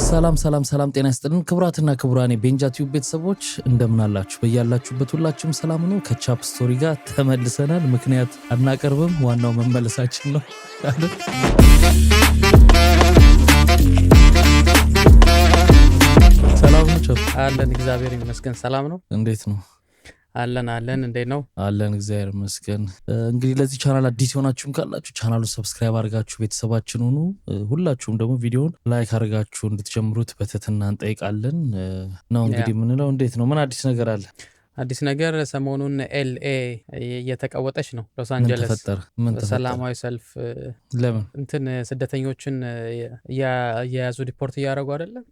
ሰላም ጤና ይስጥልን ክቡራትና ክቡራን ቤንጃ ቲዩብ ቤተሰቦች እንደምን አላችሁ? በያላችሁበት ሁላችሁም ሰላም ነው። ከቻፕ ስቶሪ ጋር ተመልሰናል። ምክንያት አናቀርብም፣ ዋናው መመለሳችን ነው አይደል? ሰላም ነው ቻፕ? አለን እግዚአብሔር ይመስገን። ሰላም ነው። እንዴት ነው? አለን እንዴት ነው? አለን እግዚአብሔር ይመስገን። እንግዲህ ለዚህ ቻናል አዲስ ሆናችሁም ካላችሁ ቻናሉን ሰብስክራይብ አድርጋችሁ ቤተሰባችን ሁኑ። ሁላችሁም ደግሞ ቪዲዮውን ላይክ አድርጋችሁ እንድትጀምሩት በትህትና እንጠይቃለን። ነው እንግዲህ ምንለው እንዴት ነው? ምን አዲስ ነገር አለ? አዲስ ነገር ሰሞኑን ኤልኤ እየተቀወጠች ነው። ሎስ አንጀለስ ሰላማዊ ሰልፍ ለምን እንትን ስደተኞችን እየያዙ ዲፖርት እያደረጉ አይደለም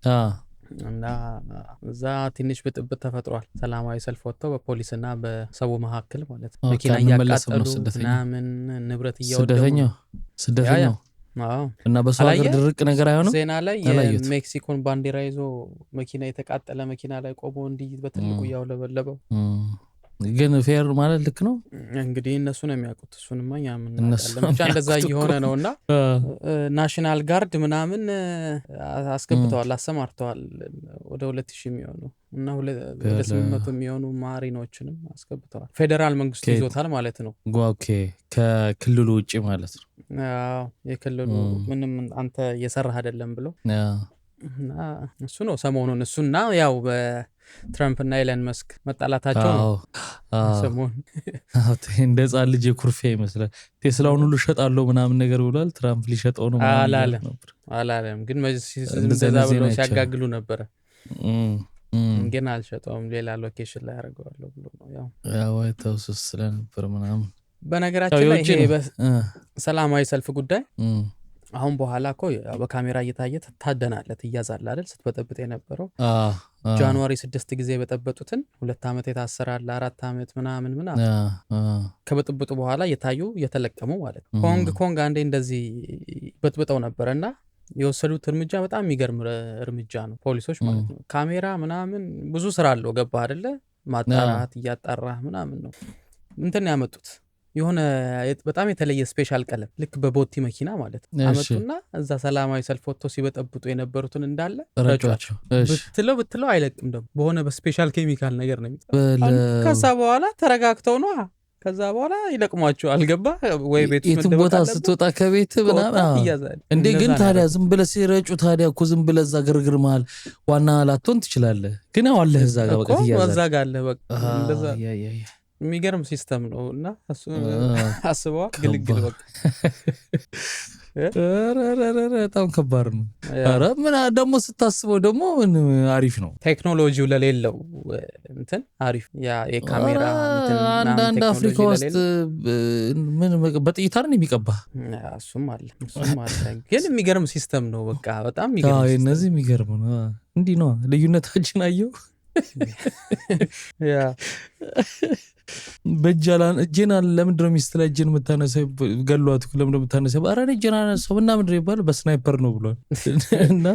እና እዛ ትንሽ ብጥብጥ ተፈጥሯል። ሰላማዊ ሰልፍ ወጥተው በፖሊስና በሰው መካከል ማለት ነው። መኪና እያቃጠሉ ምናምን ንብረት እያወደሙ ስደተኛው እና በሰው ሀገር ድርቅ ነገር አይሆንም። ዜና ላይ የሜክሲኮን ባንዲራ ይዞ መኪና የተቃጠለ መኪና ላይ ቆሞ እንዲህ በትልቁ እያውለበለበው ግን ፌር ማለት ልክ ነው እንግዲህ እነሱ ነው የሚያውቁት። እሱንማ እኛ ምን እናውቃለን። ብቻ እንደዛ እየሆነ ነውና ናሽናል ጋርድ ምናምን አስገብተዋል፣ አሰማርተዋል ወደ 2000 የሚሆኑ እና ወደ 800 የሚሆኑ ማሪኖችንም አስገብተዋል። ፌደራል መንግስቱ ይዞታል ማለት ነው። ኦኬ ከክልሉ ውጪ ማለት ነው። አዎ የክልሉ ምንም አንተ እየሰራህ አይደለም ብሎ እና እሱ ነው ሰሞኑን እሱና ያው በትራምፕ እና ኤለን መስክ መጣላታቸው ነው ሰሞኑን። እንደ ህፃን ልጅ ኩርፊያ ይመስላል። ቴስላውን ሁሉ ሸጣለሁ ምናምን ነገር ብሏል። ትራምፕ ሊሸጠው ነው አላለም ግን እንደዛ ብሎ ሲያጋግሉ ነበረ። ግን አልሸጠውም፣ ሌላ ሎኬሽን ላይ ያደርገዋለሁ ብሎ ነው ያው ተውስስ ስለነበር ምናምን። በነገራችን ላይ ይሄ ሰላማዊ ሰልፍ ጉዳይ አሁን በኋላ እኮ በካሜራ እየታየ ታደናለት እያዛለ አይደል? ስትበጠብጥ የነበረው ጃንዋሪ 6 ጊዜ በጠበጡትን 2 ዓመት የታሰራለ 4 ዓመት ምናምን ከበጥብጡ በኋላ እየታዩ እየተለቀሙ ማለት ነው። ኮንግ አንዴ እንደዚህ በጥብጠው ነበርና የወሰዱት እርምጃ በጣም የሚገርም እርምጃ ነው። ፖሊሶች ማለት ነው ካሜራ ምናምን ብዙ ስራ አለው ገባ አይደለ? ማጣራት እያጣራ ምናምን ነው እንትን ያመጡት የሆነ በጣም የተለየ ስፔሻል ቀለም ልክ በቦቲ መኪና ማለት ነው አመጡና እዛ ሰላማዊ ሰልፍ ወጥቶ ሲበጠብጡ የነበሩትን እንዳለ ረጫቸው። ብትለው አይለቅም ደግሞ በሆነ በስፔሻል ኬሚካል ነገር ነው የሚጠራው። ከዛ በኋላ ተረጋግተው ነው ከዛ በኋላ ይለቅሟቸዋል። ገባ ወይ ቤት የት ቦታ ስትወጣ ከቤት ምናምን እንዴ? ግን ታዲያ ዝም ብለህ ሲረጩ ታዲያ እኮ ዝም ብለህ እዛ ግርግር መሃል ዋና ላትሆን ትችላለህ። ግን ያው አለህ እዛ ጋር በቃ ትያዛለህ። እዛ ጋር አለህ በቃ እንደዛ የሚገርም ሲስተም ነው እና እሱ አስበዋል። ግልግል በቃ በጣም ከባድ ነው። ኧረ ምን ደግሞ ስታስበው ደግሞ አሪፍ ነው። ቴክኖሎጂው ለሌለው እንትን አሪፍ ያ የካሜራ አንዳንድ አፍሪካ ውስጥ ምን በጥይት አይደል የሚቀባ? እሱም አለ ግን የሚገርም ሲስተም ነው። በቃ በጣም የሚገርም ሲስተም። እነዚህ የሚገርም ነው። እንዲህ ነው ልዩነታችን። አየው ያ በእጃላን እጄና ለምንድነው ሚስት ላይ እጄን የምታነሳው? ገሏት ለምንድነው የምታነሳው? ኧረ እጄና ነሳው እና ምንድነው ይባላል? በስናይፐር ነው ብሏል። እና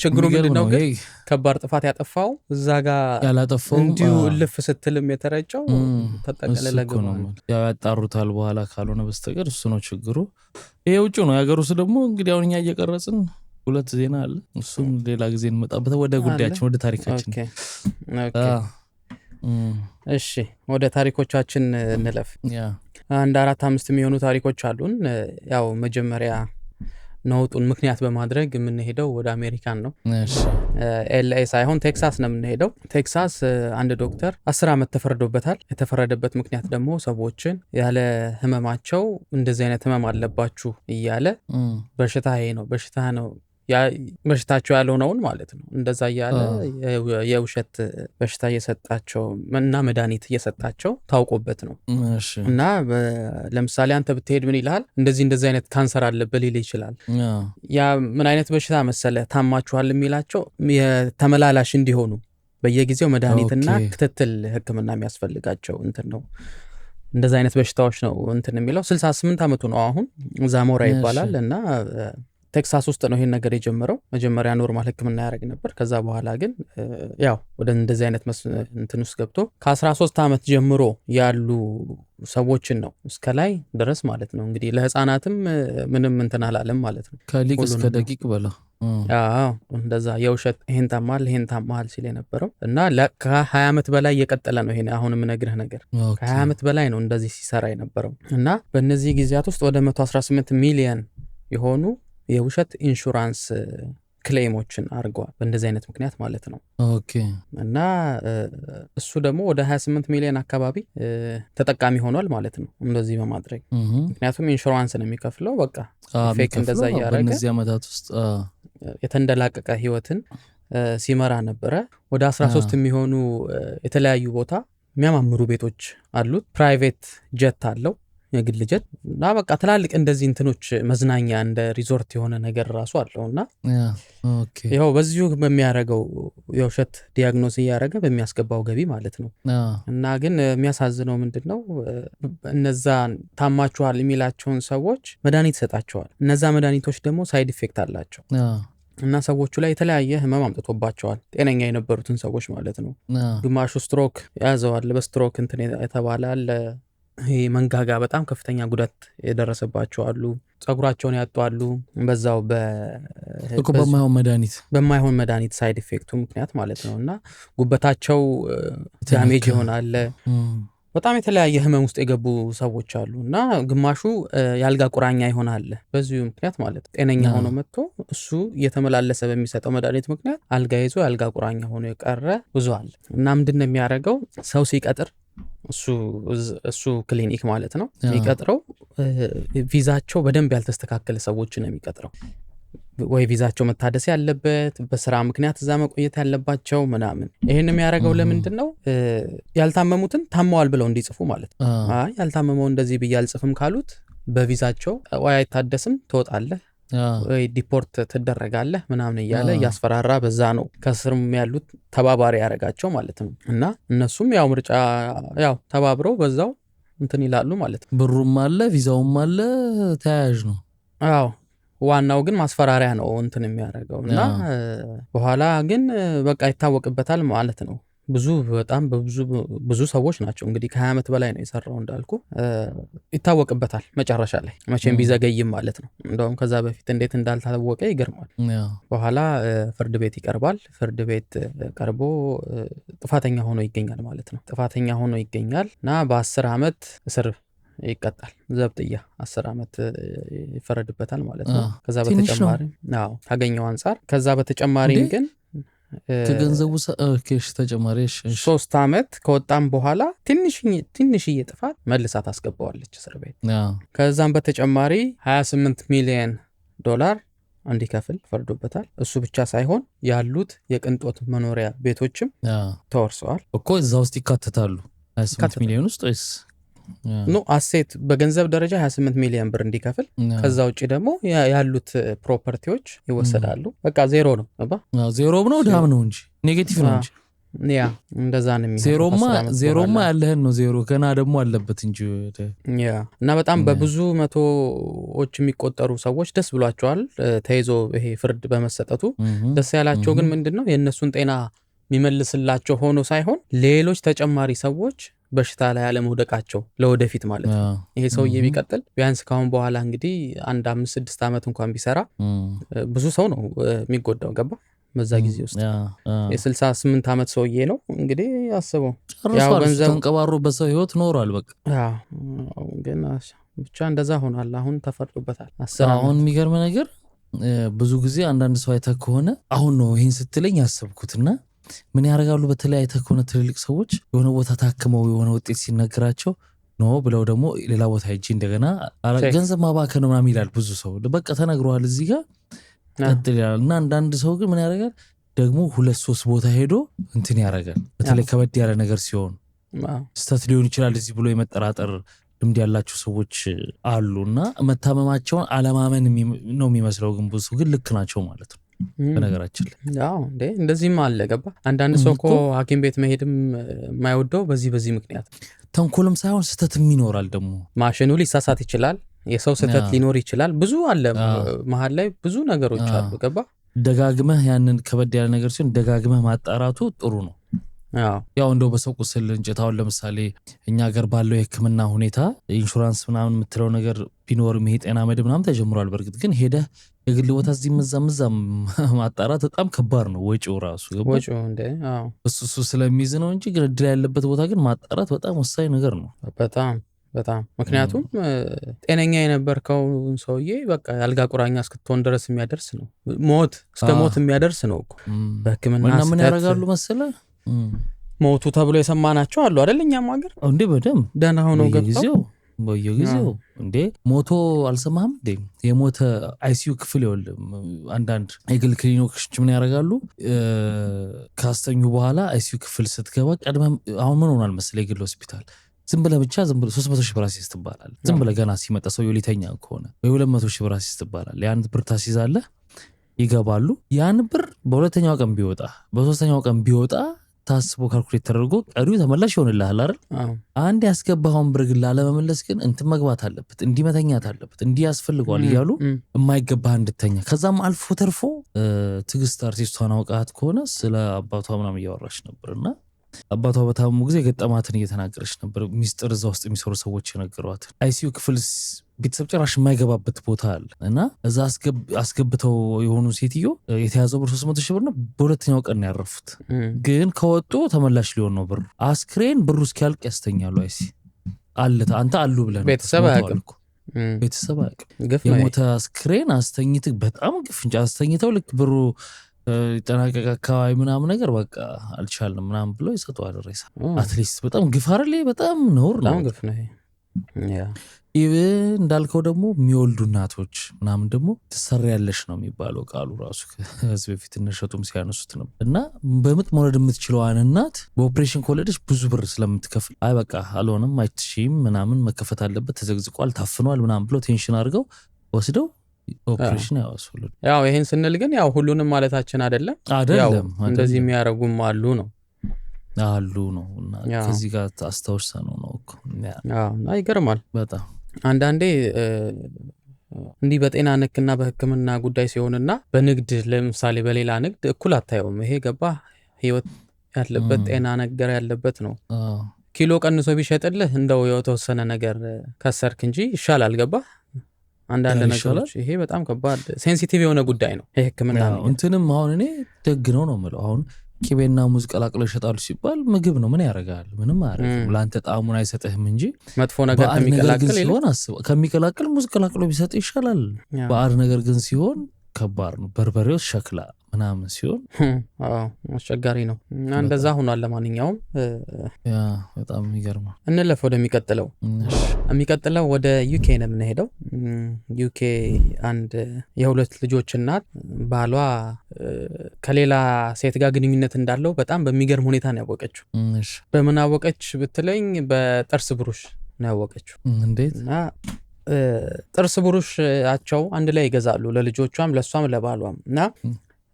ችግሩ ምንድነው ግን ከባድ ጥፋት ያጠፋው እዛ ጋር ያላጠፋው እንዲሁ እልፍ ስትልም የተረጨው ተጠቀለለ ገባ። ያው ያጣሩታል በኋላ ካልሆነ በስተቀር እሱ ነው ችግሩ። ይሄ ውጭ ነው። ያገሩስ ደግሞ እንግዲህ አሁን እኛ እየቀረጽን 2 ዜና አለ። እሱም ሌላ ጊዜ እንመጣበት። ወደ ጉዳያችን ወደ ታሪካችን እሺ ወደ ታሪኮቻችን እንለፍ። አንድ 4-5 የሚሆኑ ታሪኮች አሉን። ያው መጀመሪያ ነውጡን ምክንያት በማድረግ የምንሄደው ወደ አሜሪካን ነው። ኤልኤ ሳይሆን ቴክሳስ ነው የምንሄደው። ቴክሳስ አንድ ዶክተር 10 ዓመት ተፈርዶበታል። የተፈረደበት ምክንያት ደግሞ ሰዎችን ያለ ህመማቸው እንደዚህ አይነት ህመም አለባችሁ እያለ በሽታ ይሄ ነው በሽታ ነው በሽታቸው ያልሆነውን ማለት ነው እንደዛ እያለ የውሸት በሽታ እየሰጣቸው እና መድኃኒት እየሰጣቸው ታውቆበት ነው። እና ለምሳሌ አንተ ብትሄድ ምን ይልሃል? እንደዚህ አይነት ካንሰር አለብህ ሊል ይችላል። ያ ምን አይነት በሽታ መሰለ ታማችኋል የሚላቸው የተመላላሽ እንዲሆኑ በየጊዜው መድኃኒትና ክትትል ሕክምና የሚያስፈልጋቸው እንትን ነው። እንደዚህ አይነት በሽታዎች ነው እንትን የሚለው 68 ዓመቱ ነው አሁን። ዛሞራ ይባላል እና ቴክሳስ ውስጥ ነው ይሄን ነገር የጀመረው። መጀመሪያ ኖርማል ህክምና ያደርግ ነበር። ከዛ በኋላ ግን ያው ወደ እንደዚህ አይነት እንትን ውስጥ ገብቶ ከ13 ዓመት ጀምሮ ያሉ ሰዎችን ነው እስከ ላይ ድረስ ማለት ነው። እንግዲህ ለህፃናትም ምንም እንትን አላለም ማለት ነው። ከሊቅ እስከ ደቂቅ በላ እንደዛ የውሸት ይሄን ታማል ሲል የነበረው እና ከ20 ዓመት በላይ የቀጠለ ነው። ይሄን አሁን የምነግርህ ነገር ከ20 ዓመት በላይ ነው እንደዚህ ሲሰራ የነበረው እና በእነዚህ ጊዜያት ውስጥ ወደ 118 ሚሊዮን የሆኑ የውሸት ኢንሹራንስ ክሌሞችን አድርገዋል በእንደዚህ አይነት ምክንያት ማለት ነው። ኦኬ እና እሱ ደግሞ ወደ 28 ሚሊዮን አካባቢ ተጠቃሚ ሆኗል ማለት ነው እንደዚህ በማድረግ ምክንያቱም ኢንሹራንስ ነው የሚከፍለው። በቃ ፌክ እንደዛ ያደረገ በእነዚህ ዓመታት ውስጥ የተንደላቀቀ ህይወትን ሲመራ ነበረ። ወደ 13 የሚሆኑ የተለያዩ ቦታ የሚያማምሩ ቤቶች አሉት። ፕራይቬት ጀት አለው የግል ጀት እና በቃ ትላልቅ እንደዚህ እንትኖች መዝናኛ እንደ ሪዞርት የሆነ ነገር ራሱ አለውና ይኸው በዚሁ በሚያደርገው የውሸት ዲያግኖስ እያደረገ በሚያስገባው ገቢ ማለት ነው። እና ግን የሚያሳዝነው ምንድነው እነዛ ታማችኋል የሚላቸውን ሰዎች መድኃኒት ይሰጣቸዋል። እነዛ መድኃኒቶች ደግሞ ሳይድ ኢፌክት አላቸው እና ሰዎቹ ላይ የተለያየ ህመም አምጥቶባቸዋል። ጤነኛ የነበሩትን ሰዎች ማለት ነው። ግማሹ ስትሮክ ያዘዋል። በስትሮክ እንትን የተባለ አለ። ይሄ መንጋጋ በጣም ከፍተኛ ጉዳት የደረሰባቸው አሉ። ጸጉራቸውን ያጧሉ በዛው በማይሆን መድኃኒት ሳይድ ኢፌክቱ ምክንያት ማለት ነው። እና ጉበታቸው ዳሜጅ ይሆናል። በጣም የተለያየ ህመም ውስጥ የገቡ ሰዎች አሉ እና ግማሹ ያልጋ ቁራኛ ይሆናል በዚሁ ምክንያት ማለት ነው። ጤነኛ ሆኖ መጥቶ እሱ እየተመላለሰ በሚሰጠው መድኃኒት ምክንያት አልጋ ይዞ ያልጋ ቁራኛ ሆኖ የቀረ ብዙ አለ። እና ምንድነው የሚያደርገው ሰው ሲቀጥር እሱ ክሊኒክ ማለት ነው የሚቀጥረው ቪዛቸው በደንብ ያልተስተካከለ ሰዎች ነው የሚቀጥረው። ወይ ቪዛቸው መታደስ ያለበት በስራ ምክንያት እዛ መቆየት ያለባቸው ምናምን። ይሄን የሚያደርገው ለምንድነው ያልታመሙትን ታመዋል ብለው እንዲጽፉ ማለት ነው። አይ ያልታመመው እንደዚህ ብዬ አልጽፍም ካሉት በቪዛቸው ወይ አይታደስም ትወጣለህ ወይ ዲፖርት ትደረጋለህ ምናምን እያለ ያስፈራራ በዛ ነው ከስርም ያሉት ተባባሪ ያረጋቸው ማለት ነው። እና እነሱም ያው ምርጫ ያው ተባብረው በዛው እንትን ይላሉ ማለት ነው። ብሩም አለ ቪዛውም አለ ተያያዥ ነው። አዎ ዋናው ግን ማስፈራሪያ ነው እንትን የሚያደርገው እና በኋላ ግን በቃ ይታወቅበታል ማለት ነው። በጣም ብዙ ሰዎች ናቸው እንግዲህ ከ20 ዓመት በላይ ነው የሰራው እንዳልኩ ይታወቅበታል መጨረሻ ላይ መቼም ቢዘገይም ማለት ነው። እንደውም ከዛ በፊት እንዴት እንዳልታወቀ ይገርማል። በኋላ ፍርድ ቤት ይቀርባል። ፍርድ ቤት ቀርቦ ጥፋተኛ ሆኖ ይገኛል ማለት ነው። ጥፋተኛ ሆኖ ይገኛል እና በ10 ዓመት እስር ይቀጣል። ዘብጥያ 10 ዓመት ይፈረድበታል ማለት ነው። ከዛ በተጨማሪ ታገኘው አንፃር ከዛ በተጨማሪ ግን ከገንዘቡ ከሽ ተጨማሪ 3 ዓመት ከወጣም በኋላ ትንሽዬ ጥፋት መልሳ ታስገባዋለች እስር ቤት። ከዛም በተጨማሪ 28 ሚሊዮን ዶላር እንዲከፍል ፈርዶበታል። እሱ ብቻ ሳይሆን ያሉት የቅንጦት መኖሪያ ቤቶችም ተወርሰዋል እኮ እዛ ውስጥ ይካተታሉ። 28 ሚሊዮን ውስጥ ወይስ አሴት በገንዘብ ደረጃ 28 ሚሊዮን ብር እንዲከፍል ከዛ ውጪ ደግሞ ያሉት ፕሮፐርቲዎች ይወሰዳሉ። በቃ ዜሮ ነው ዜሮም ነው ዳም ነው እንጂ ኔጌቲቭ ነው እንጂ እንደዛ ነው የሚሆነው። ዜሮማ ያለህን ነው ዜሮ ገና ደግሞ አለበት እንጂ እና በጣም በብዙ መቶዎች የሚቆጠሩ ሰዎች ደስ ብሏቸዋል ተይዞ ይሄ ፍርድ በመሰጠቱ። ደስ ያላቸው ግን ምንድነው የእነሱን ጤና የሚመልስላቸው ሆኖ ሳይሆን ሌሎች ተጨማሪ ሰዎች በሽታ ላይ ያለመውደቃቸው ለወደፊት ማለት ነው። ይሄ ሰውዬ ቢቀጥል ቢያንስ ካሁን በኋላ እንግዲህ 1-5-6 ዓመት እንኳን ቢሰራ ብዙ ሰው ነው የሚጎዳው ገባ በዛ ጊዜ ውስጥ የ68 ዓመት ሰውዬ ነው እንግዲህ አስበው ያው ገንዘብ ተንቀባሮ በሰው ህይወት ኖሯል። በቃ ግን ብቻ እንደዛ ሆኗል። አሁን ተፈርዶበታል። አሁን የሚገርም ነገር ብዙ ጊዜ አንዳንድ ሰው አይተህ ከሆነ አሁን ነው ይሄን ስትለኝ ያሰብኩትና ምን ያደርጋሉ በተለይ አይተህ ከሆነ ትልልቅ ሰዎች የሆነ ቦታ ታክመው የሆነ ውጤት ሲነግራቸው ነው ብለው ደግሞ ሌላ ቦታ ሄጂ እንደገና ገንዘብ ማባከን ነው ምናምን ይላል ብዙ ሰው። በቃ ተነግሯል እዚህ ጋር ቀጥል ይላል። እና አንዳንድ ሰው ግን ምን ያደርጋል ደግሞ 2-3 ቦታ ሄዶ እንትን ያደርጋል። በተለይ ከበድ ያለ ነገር ሲሆን ስተት ሊሆን ይችላል እዚህ ብሎ የመጠራጠር ልምድ ያላቸው ሰዎች አሉና መታመማቸውን አለማመን ነው የሚመስለው። ግን ብዙ ግን ልክ ናቸው ማለት ነው በነገራችን ላይ። እንዴ እንደዚህም አለ ገባ። አንዳንድ ሰው እኮ ሐኪም ቤት መሄድም የማይወደው በዚህ ምክንያት ተንኮልም ሳይሆን ስተትም ይኖራል። ደግሞ ማሽኑ ሊሳሳት ይችላል። የሰው ስህተት ሊኖር ይችላል ብዙ አለ መሃል ላይ ብዙ ነገሮች አሉ ገባ ደጋግመህ ያንን ከበድ ያለ ነገር ሲሆን ደጋግመህ ማጣራቱ ጥሩ ነው ያው እንደው በሰው ቁስል እንጨታውን ለምሳሌ እኛ ሀገር ባለው የሕክምና ሁኔታ ኢንሹራንስ ምናምን የምትለው ነገር ቢኖርም ይሄ ጤና መድን ምናምን ተጀምሯል በርግጥ ግን ሄደህ የግል ቦታ እዚህ መዛም ማጣራት በጣም ከባድ ነው ወጪው ራሱ ወጪው እንደ እሱ ስለሚይዝ ነው እንጂ ግን እድል ያለበት ቦታ ግን ማጣራት በጣም ወሳኝ ነገር ነው በጣም ምክንያቱም ጤነኛ የነበርከው ሰውዬ በቃ ያልጋ ቁራኛ እስክትሆን ድረስ የሚያደርስ ነው ሞት እስከ ሞት የሚያደርስ ነው እኮ በሕክምና ምን ያደርጋሉ መሰለህ ሞቱ ተብሎ የሰማናቸው አሉ አይደል እኛም ሀገር እንዴ በደም ደህና ሆኖ ገብተው በየጊዜው እንዴ ሞቶ አልሰማህም እንዴ የሞተ አይሲዩ ክፍል ይወልም አንዳንድ የግል ክሊኒኮች ምን ያደርጋሉ ካስተኙ በኋላ አይሲዩ ክፍል ስትገባ ቀድመህ አሁን ምን ሆኗል መሰለህ የግል ሆስፒታል ዝም ብለህ ብቻ ዝም ብለህ 300,000 ብር አሲስት ትባላለህ ዝም ብለህ ገና ሲመጣ ሰው ሊተኛ ከሆነ ወይ 200,000 ብር አሲስት ትባላለህ ያን ብር ታስይዛለህ ይገባሉ ያን ብር በሁለተኛው ቀን ቢወጣ በሶስተኛው ቀን ቢወጣ ታስቦ ካልኩሌት ተደርጎ ቀሪው ተመላሽ ይሆንልሃል አይደል አንድ ያስገባውን ብር ግን ላለመመለስ ግን እንትን መግባት አለበት እንዲመተኛት አለበት እንዲያስፈልገዋል እያሉ የማይገባህ እንድተኛ ከዛም አልፎ ተርፎ ትግስት አርቲስቷን አውቃት ከሆነ ስለ አባቷ ምናምን እያወራች ነበርና አባቷ በታሙ ጊዜ ገጠማትን እየተናገረች ነበር ሚስጥር እዛ ውስጥ የሚሰሩ ሰዎች የነገሯት አይሲዩ ክፍል ቤተሰብ ጭራሽ የማይገባበት ቦታ አለ እና እዛ አስገብተው የሆኑ ሴትዮ የተያዘው ብር 300,000 ብር ነው በሁለተኛው ቀን ያረፉት ግን ከወጡ ተመላሽ ሊሆን ነው ብር አስክሬን ብሩ እስኪያልቅ ያስተኛሉ አይሲ አለታ አንተ አሉ ብለህ ነው ቤተሰብ አያውቅም የሞተ አስክሬን አስተኝተህ በጣም ግፍ እንጂ አስተኝተው ልክ ብሩ ይጠናቀቅ አካባቢ ምናምን ነገር በቃ አልቻልንም ምናምን ብሎ ይሰጠዋል ሬሳ አትሊስት በጣም ግፍ አይደል በጣም ነውር ነው ግፍ ነው እንዳልከው ደግሞ የሚወልዱ እናቶች ምናምን ደግሞ ትሰሪያለሽ ነው የሚባለው ቃሉ ራሱ ከዚህ በፊት እነሸቱም ሲያነሱት ነበር እና በምጥ መውለድ የምትችለዋን እናት በኦፕሬሽን ከወለደች ብዙ ብር ስለምትከፍል አይ በቃ አልሆነም አይትሺም ምናምን መከፈት አለበት ተዘግዝቋል ታፍኗል ምናምን ብሎ ቴንሽን አድርገው ወስደው ኦፕሬሽን ያወስሉት ያው ይሄን ስንል ግን ያው ሁሉንም ማለታችን አይደለም እንደዚህ የሚያረጉም አሉ ነው እና ከዚህ ጋር አስተውርሰነው ነው እኮ እና ይገርማል በጣም አንዳንዴ እንዲህ በጤና ነክና በሕክምና ጉዳይ ሲሆንና በንግድ ለምሳሌ በሌላ ንግድ እኩል አታየውም ይሄ ገባ ህይወት ያለበት ጤና ነገር ያለበት ነው ኪሎ ቀንሶ ቢሸጥልህ እንደው የተወሰነ ነገር ከሰርክ እንጂ ይሻላል ገባ አንዳንድ ነገሮች ይሄ በጣም ከባድ ሴንሲቲቭ የሆነ ጉዳይ ነው ይሄ ሕክምና ነው እንትንም አሁን እኔ ደግ ነው የምለው አሁን ቂቤና ሙዝ ቀላቅሎ ይሸጣሉ ሲባል ምግብ ነው ምን ያረጋል ምንም አያረግም ላንተ ጣዕሙን አይሰጥህም እንጂ መጥፎ ነገር ከሚቀላቅል ሙዝ ቀላቅሎ ቢሰጥ ይሻላል ባዕድ ነገር ግን ሲሆን ከባድ ነው በርበሬው ሸክላ ምናምን ሲሆን አስቸጋሪ ነው እና እንደዛ ሆኗል ለማንኛውም በጣም ይገርማል እንለፍ ወደሚቀጥለው ወደ ዩኬ ነው የምንሄደው ዩኬ አንድ የሁለት ልጆች እናት ባሏ ከሌላ ሴት ጋር ግንኙነት እንዳለው በጣም በሚገርም ሁኔታ ነው ያወቀችው በምን አወቀች ብትለኝ በጥርስ ብሩሽ ነው ያወቀችው እንዴት ጥርስ ብሩሻቸው አንድ ላይ ይገዛሉ ለልጆቿም ለሷም ለባሏም እና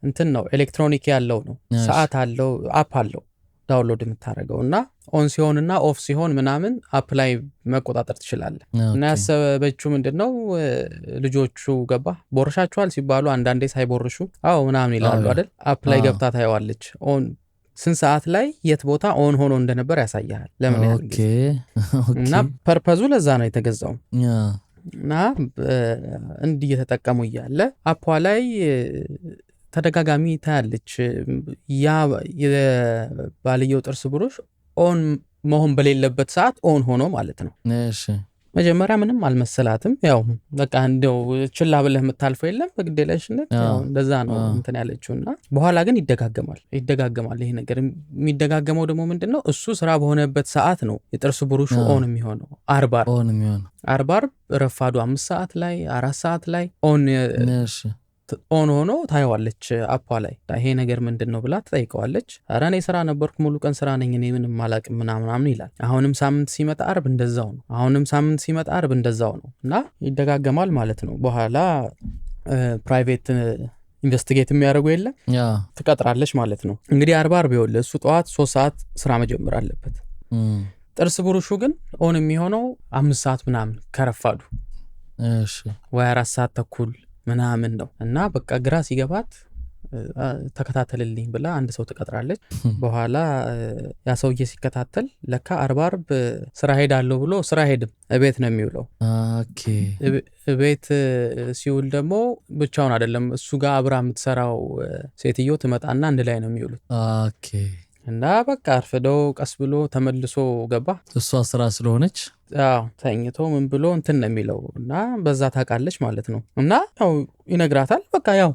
እንትን ነው ኤሌክትሮኒክ ያለው ነው ሰዓት አለው አፕ አለው ዳውንሎድ የምታረገው እና ኦን ሲሆንና ኦፍ ሲሆን ምናምን አፕ ላይ መቆጣጠር ትችላለህ እና ያሰበችው ምንድነው ልጆቹ ገባ ቦርሻቸዋል ሲባሉ አንዳንዴ ሳይቦርሹ አዎ ምናምን ይላሉ አይደል አፕ ላይ ገብታ ታየዋለች ኦን ስንት ሰዓት ላይ የት ቦታ ኦን ሆኖ እንደነበር ያሳያል ለምን ያህል እና ፐርፐዙ ለዛ ነው የተገዛው እና እንዲህ እየተጠቀሙ እያለ አፕ ላይ ተደጋጋሚ ታያለች ያ የባልየው ጥርስ ብሩሽ ኦን መሆን በሌለበት ሰዓት ኦን ሆኖ ማለት ነው እሺ መጀመሪያ ምንም አልመሰላትም ያው በቃ እንደው ችላ ብለህ የምታልፈው የለም በግዴለሽነት ያው እንደዛ ነው እንትን ያለችውና በኋላ ግን ይደጋገማል ይሄ ነገር የሚደጋገመው ደግሞ ምንድነው እሱ ስራ በሆነበት ሰዓት ነው የጥርስ ብሩሹ ኦን የሚሆነው አርባር ረፋዱ 5 ሰዓት ላይ 4 ሰዓት ላይ ኦን ሆኖ ታየዋለች አፓ ላይ ይሄ ነገር ምንድነው ብላ ትጠይቀዋለች ኧረ እኔ ስራ ነበርኩ ሙሉ ቀን ስራ ነኝ እኔ ምንም አላቅም ምናምን ይላል አሁንም ሳምንት ሲመጣ አርብ እንደዛው ነው እና ይደጋገማል ማለት ነው በኋላ ፕራይቬት ኢንቨስቲጌት የሚያደርጉ የለም ትቀጥራለች ማለት ነው እንግዲህ አርብ ይወል እሱ ጠዋት 3 ሰዓት ስራ መጀመር አለበት ጥርስ ብሩሹ ግን ኦን የሚሆነው 5 ሰዓት ምናምን ከረፋዱ እሺ ወይ 4 ሰዓት ተኩል ምናምን ነው እና በቃ ግራ ሲገባት ተከታተልልኝ ብላ አንድ ሰው ትቀጥራለች። በኋላ ያ ሰውዬ ሲከታተል ለካ አርብ ስራ ሄዳለሁ ብሎ ስራ ሄድም እቤት ነው የሚውለው። ኦኬ እቤት ሲውል ደግሞ ብቻውን አይደለም እሱ ጋር አብራ የምትሰራው ሴትዮ ትመጣና አንድ ላይ ነው የሚውሉት። ኦኬ እና በቃ አርፍደው ቀስ ብሎ ተመልሶ ገባ። እሷ ስራ ስለሆነች ተኝቶ ምን ብሎ እንትን ነው የሚለው እና በዛ ታውቃለች ማለት ነው። እና ያው ይነግራታል በቃ ያው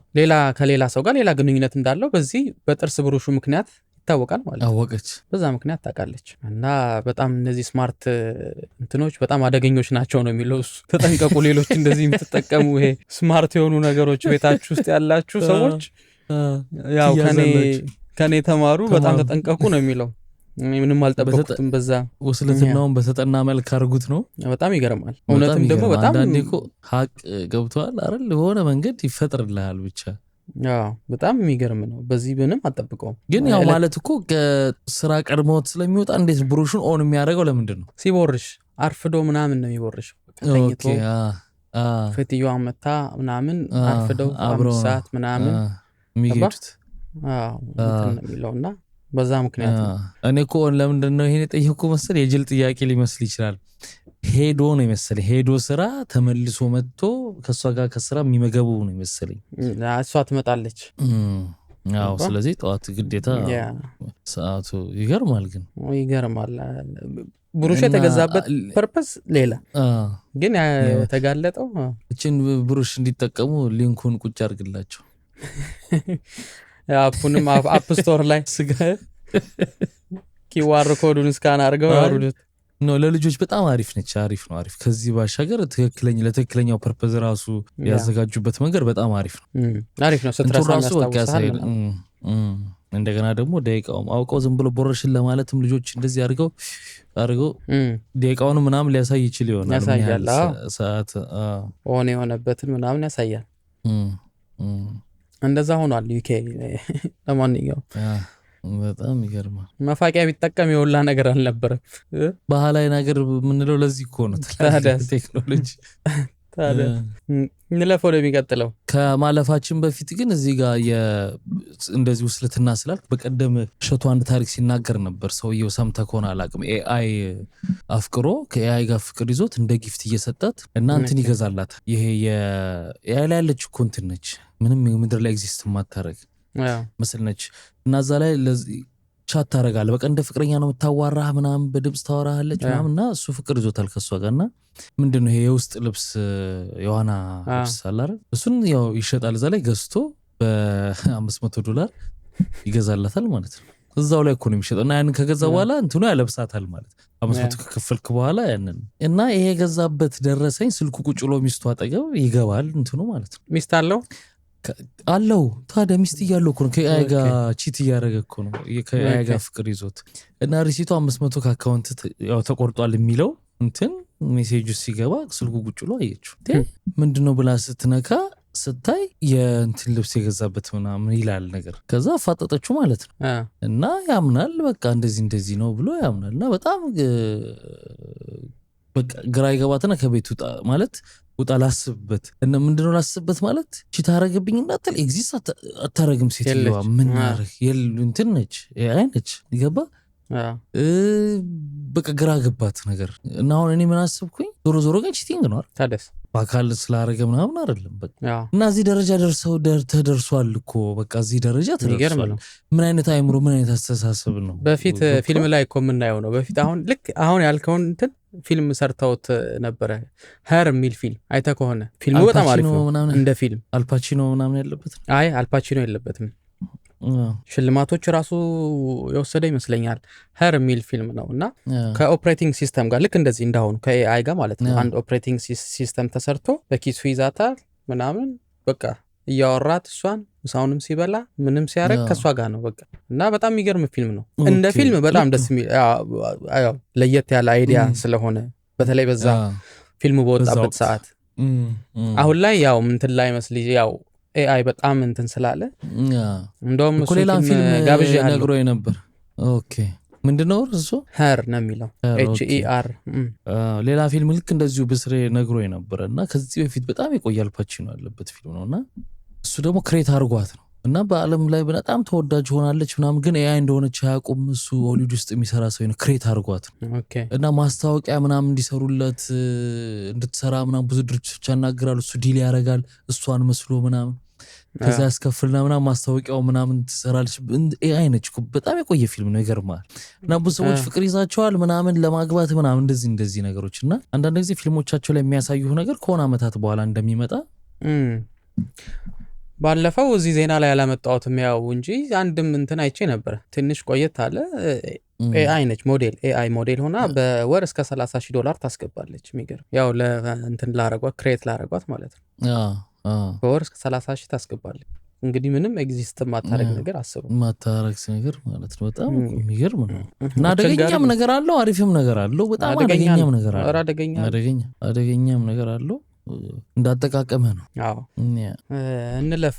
ከሌላ ሰው ጋር ሌላ ግንኙነት እንዳለው በዚህ በጥርስ ብሩሹ ምክንያት ይታወቃል ማለት ነው። አወቀች፣ በዛ ምክንያት ታውቃለች። እና በጣም እነዚህ ስማርት እንትኖች በጣም አደገኞች ናቸው ነው የሚለው እሱ። ተጠንቀቁ ሌሎች እንደዚህ የምትጠቀሙ ይሄ ስማርት የሆኑ ነገሮች ቤታችሁ ውስጥ ያላችሁ ሰዎች ያው ከኔ ተማሩ በጣም ተጠንቀቁ ነው የሚለው። ምንም አልጠበቁትም። በዛ ውስልትናውን በተጠና መልክ አርጉት ነው። በጣም ይገርማል። እውነትም ደግሞ በጣም አንዳንዴ እኮ ሀቅ ገብቷል አይደል? የሆነ መንገድ ይፈጥርልሃል ብቻ። በጣም የሚገርም ነው። በዚህ ምንም አጠብቀውም። ግን ያው ማለት እኮ ከስራ ቀድሞት ስለሚወጣ እንዴት ብሩሹን ኦን የሚያደርገው ለምንድን ነው? ሲቦርሽ አርፍዶ ምናምን ነው የሚቦርሽ። ተኝቶ ፌትየዋ መታ ምናምን አርፍደው 5 ሰዓት ምናምን የሚሄዱት የሚለውና በዛ ምክንያት እኔ እኮ ለምንድን ነው ይሄን የጠየኩ መሰል የጅል ጥያቄ ሊመስል ይችላል። ሄዶ ነው የመሰለኝ ሄዶ ስራ ተመልሶ መጥቶ ከእሷ ጋር ከስራ የሚመገቡ ነው የመሰለኝ። እሷ ትመጣለች። አዎ ስለዚህ ጠዋት ግዴታ ሰዓቱ ይገርማል። ግን ይገርማል። ብሩሽ የተገዛበት ፐርፐስ ሌላ ግን የተጋለጠው እችን ብሩሽ እንዲጠቀሙ ሊንኩን ቁጭ አድርግላቸው። አፑንም አፕ ስቶር ላይ ኪዋር ኮዱን ስካን አድርገው ያወርዱት ነው። ለልጆች በጣም አሪፍ ነች። አሪፍ ነው። አሪፍ ከዚህ ባሻገር ለትክክለኛው ፐርፐዝ ራሱ ያዘጋጁበት መንገድ በጣም አሪፍ ነው። አሪፍ ነው። ስትረሳ ያስታውሳል። እንደገና ደግሞ ደቂቃውም አውቀው ዝም ብሎ ቦረሽን ለማለትም ልጆች እንደዚህ አድርገው ደቂቃውን ምናምን ሊያሳይ ይችል ይሆናል። ያሳያል። ሰዓት ሆነ የሆነበትን ምናምን ያሳያል። እንደዛ ሆኗል ዩኬ። ለማንኛውም በጣም ይገርማል። መፋቂያ ቢጠቀም የወላ ነገር አልነበረም። ባህላዊ ነገር የምንለው ለዚህ እኮ ነው። ቴክኖሎጂ ታዲያ እንለፍ ወደሚቀጥለው። ከማለፋችን በፊት ግን እዚህ ጋር እንደዚህ ውስልትና ስላልክ በቀደም እሸቱ አንድ ታሪክ ሲናገር ነበር። ሰውየው ሰምተህ ከሆነ አላውቅም። ኤአይ አፍቅሮ ከኤአይ ጋር ፍቅር ይዞት እንደ ጊፍት እየሰጣት እና እንትን ይገዛላት። ይሄ የኤአይ ላይ ያለች እኮ እንትን ነች፣ ምንም ምድር ላይ ኤግዚስት ማታረግ መስል ነች። እና እዛ ላይ ቻት ታረጋለህ። በቃ እንደ ፍቅረኛ ነው የምታዋራህ ምናምን፣ በድምፅ ታወራሃለች ምናምን። እና እሱ ፍቅር ይዞታል ከሷ ጋር። እና ምንድነው ይሄ የውስጥ ልብስ የዋና ልብስ አለ አይደል? እሱን ያው ይሸጣል። እዛ ላይ ገዝቶ $500 ይገዛላታል ማለት ነው። እዛው ላይ እኮ ነው የሚሸጠው። እና ያንን ከገዛ በኋላ እንትኑ ያለብሳታል ማለት 500 ከከፈልክ በኋላ ያንን። እና ይሄ የገዛበት ደረሰኝ ስልኩ ቁጭ ብሎ ሚስቱ አጠገብ ይገባል እንትኑ ማለት ነው። ሚስት አለው ታዲያ ሚስት እያለው እኮ ነው ከኤአይ ጋር ቺት እያደረገ እኮ ነው ከኤአይ ጋር ፍቅር ይዞት። እና ሪሲቱ 500 ከአካውንት ያው ተቆርጧል የሚለው እንትን ሜሴጁ ሲገባ ስልኩ ቁጭ ብሎ አየችው። ምንድነው ብላ ስትነካ ስታይ የእንትን ልብስ የገዛበት ምናምን ይላል ነገር። ከዛ አፋጠጠችው ማለት ነው። እና ያምናል በቃ እንደዚህ ነው ብሎ ያምናል። እና በጣም በቃ ግራ ይገባትና ከቤት ውጣ ማለት ውጣ ላስብበት። እና ምንድነው ላስብበት ማለት ታረገብኝ እንዳትል ኤግዚስት አታረግም ሴትየዋ። ምን ማረግ እንትን ነች ኤአይ ነች። ይገባ በቃ ግራ ገባት ነገር። እና አሁን እኔ ምን አስብኩኝ፣ ዞሮ ግን ቺቲንግ ነው ታደስ በአካል ስላረገ ምናምን አይደለም በቃ። እና እዚህ ደረጃ ተደርሷል እኮ በቃ እዚህ ደረጃ ተደርሷል። ምን አይነት አይምሮ ምን አይነት አስተሳሰብ ነው? በፊት ፊልም ላይ እኮ የምናየው ነው። በፊት አሁን ያልከውን እንትን ፊልም ሰርተውት ነበረ። ሄር የሚል ፊልም አይተህ ከሆነ ፊልሙ በጣም አሪፍ ነው። እንደ ፊልም አልፓቺኖ ምናምን ያለበት። አይ አልፓቺኖ የለበትም። ሽልማቶች ራሱ የወሰደ ይመስለኛል። ሄር የሚል ፊልም ነው። እና ከኦፕሬቲንግ ሲስተም ጋር ልክ እንደዚህ እንዳሁኑ ከኤአይ ጋር ማለት ነው። አንድ ኦፕሬቲንግ ሲስተም ተሰርቶ በኪሱ ይዛታል ምናምን በቃ እያወራት እሷን ምሳውንም ሲበላ ምንም ሲያረግ ከሷ ጋር ነው በቃ። እና በጣም የሚገርም ፊልም ነው። እንደ ፊልም በጣም ደስ የሚል ለየት ያለ አይዲያ ስለሆነ በተለይ በዛ ፊልሙ በወጣበት ሰዓት። አሁን ላይ ያው እንትን ላይ መስል ያው ኤአይ በጣም እንትን ስላለ እንደውም እሱ ሌላ ፊልም ጋብዣለሁ ነግሮኝ ነበር። ኦኬ ምንድነው እሱ ሄር ነው የሚለው HER ሌላ ፊልም ልክ እንደዚሁ ብስሬ ነግሮ የነበረና ከዚህ በፊት በጣም ይቆያል ፓቺኖ ያለበት ፊልም ነውና እሱ ደግሞ ክሬት አድርጓት ነው እና በአለም ላይ በጣም ተወዳጅ ሆናለች ምናምን ግን AI እንደሆነች ያቁም እሱ ሆሊውድ ውስጥ የሚሰራ ሰው ነው ክሬት አድርጓት እና ማስታወቂያ ምናምን እንዲሰሩለት እንድትሰራ ምናምን ብዙ ድርጅቶች ያናግራሉ እሱ ዲል ያደርጋል እሷን መስሎ ምናምን ከዛ ያስከፍልና ምናምን ማስታወቂያው ምናምን ትሰራለች AI ነች በጣም የቆየ ፊልም ነው ይገርማል እና ብዙ ሰዎች ፍቅር ይዛቸዋል ምናምን ለማግባት ምናምን እንደዚህ ነገሮች እና አንዳንድ ጊዜ ፊልሞቻቸው ላይ የሚያሳዩ ነገር ከሆነ አመታት በኋላ እንደሚመጣ ባለፈው እዚህ ዜና ላይ ያላመጣሁትም ያው እንጂ አንድም እንትን አይቼ ነበር ትንሽ ቆየት አለ AI ነች AI ሞዴል ሆና በወር እስከ $30,000 ታስገባለች የሚገርም ያው ለእንትን ላረጓት ክሬት ላረጓት ማለት ነው በወር እስከ 30,000 ታስገባለች እንግዲህ ምንም ኤግዚስት ማታረግ ነገር አስበው ማታረግ ነገር ማለት ነው በጣም የሚገርም ነው እና አደገኛም ነገር አለው አሪፍም ነገር አለው በጣም አደገኛም ነገር አለው አደገኛም ነገር አለው እንዳጠቃቀመ ነው አዎ እንለፍ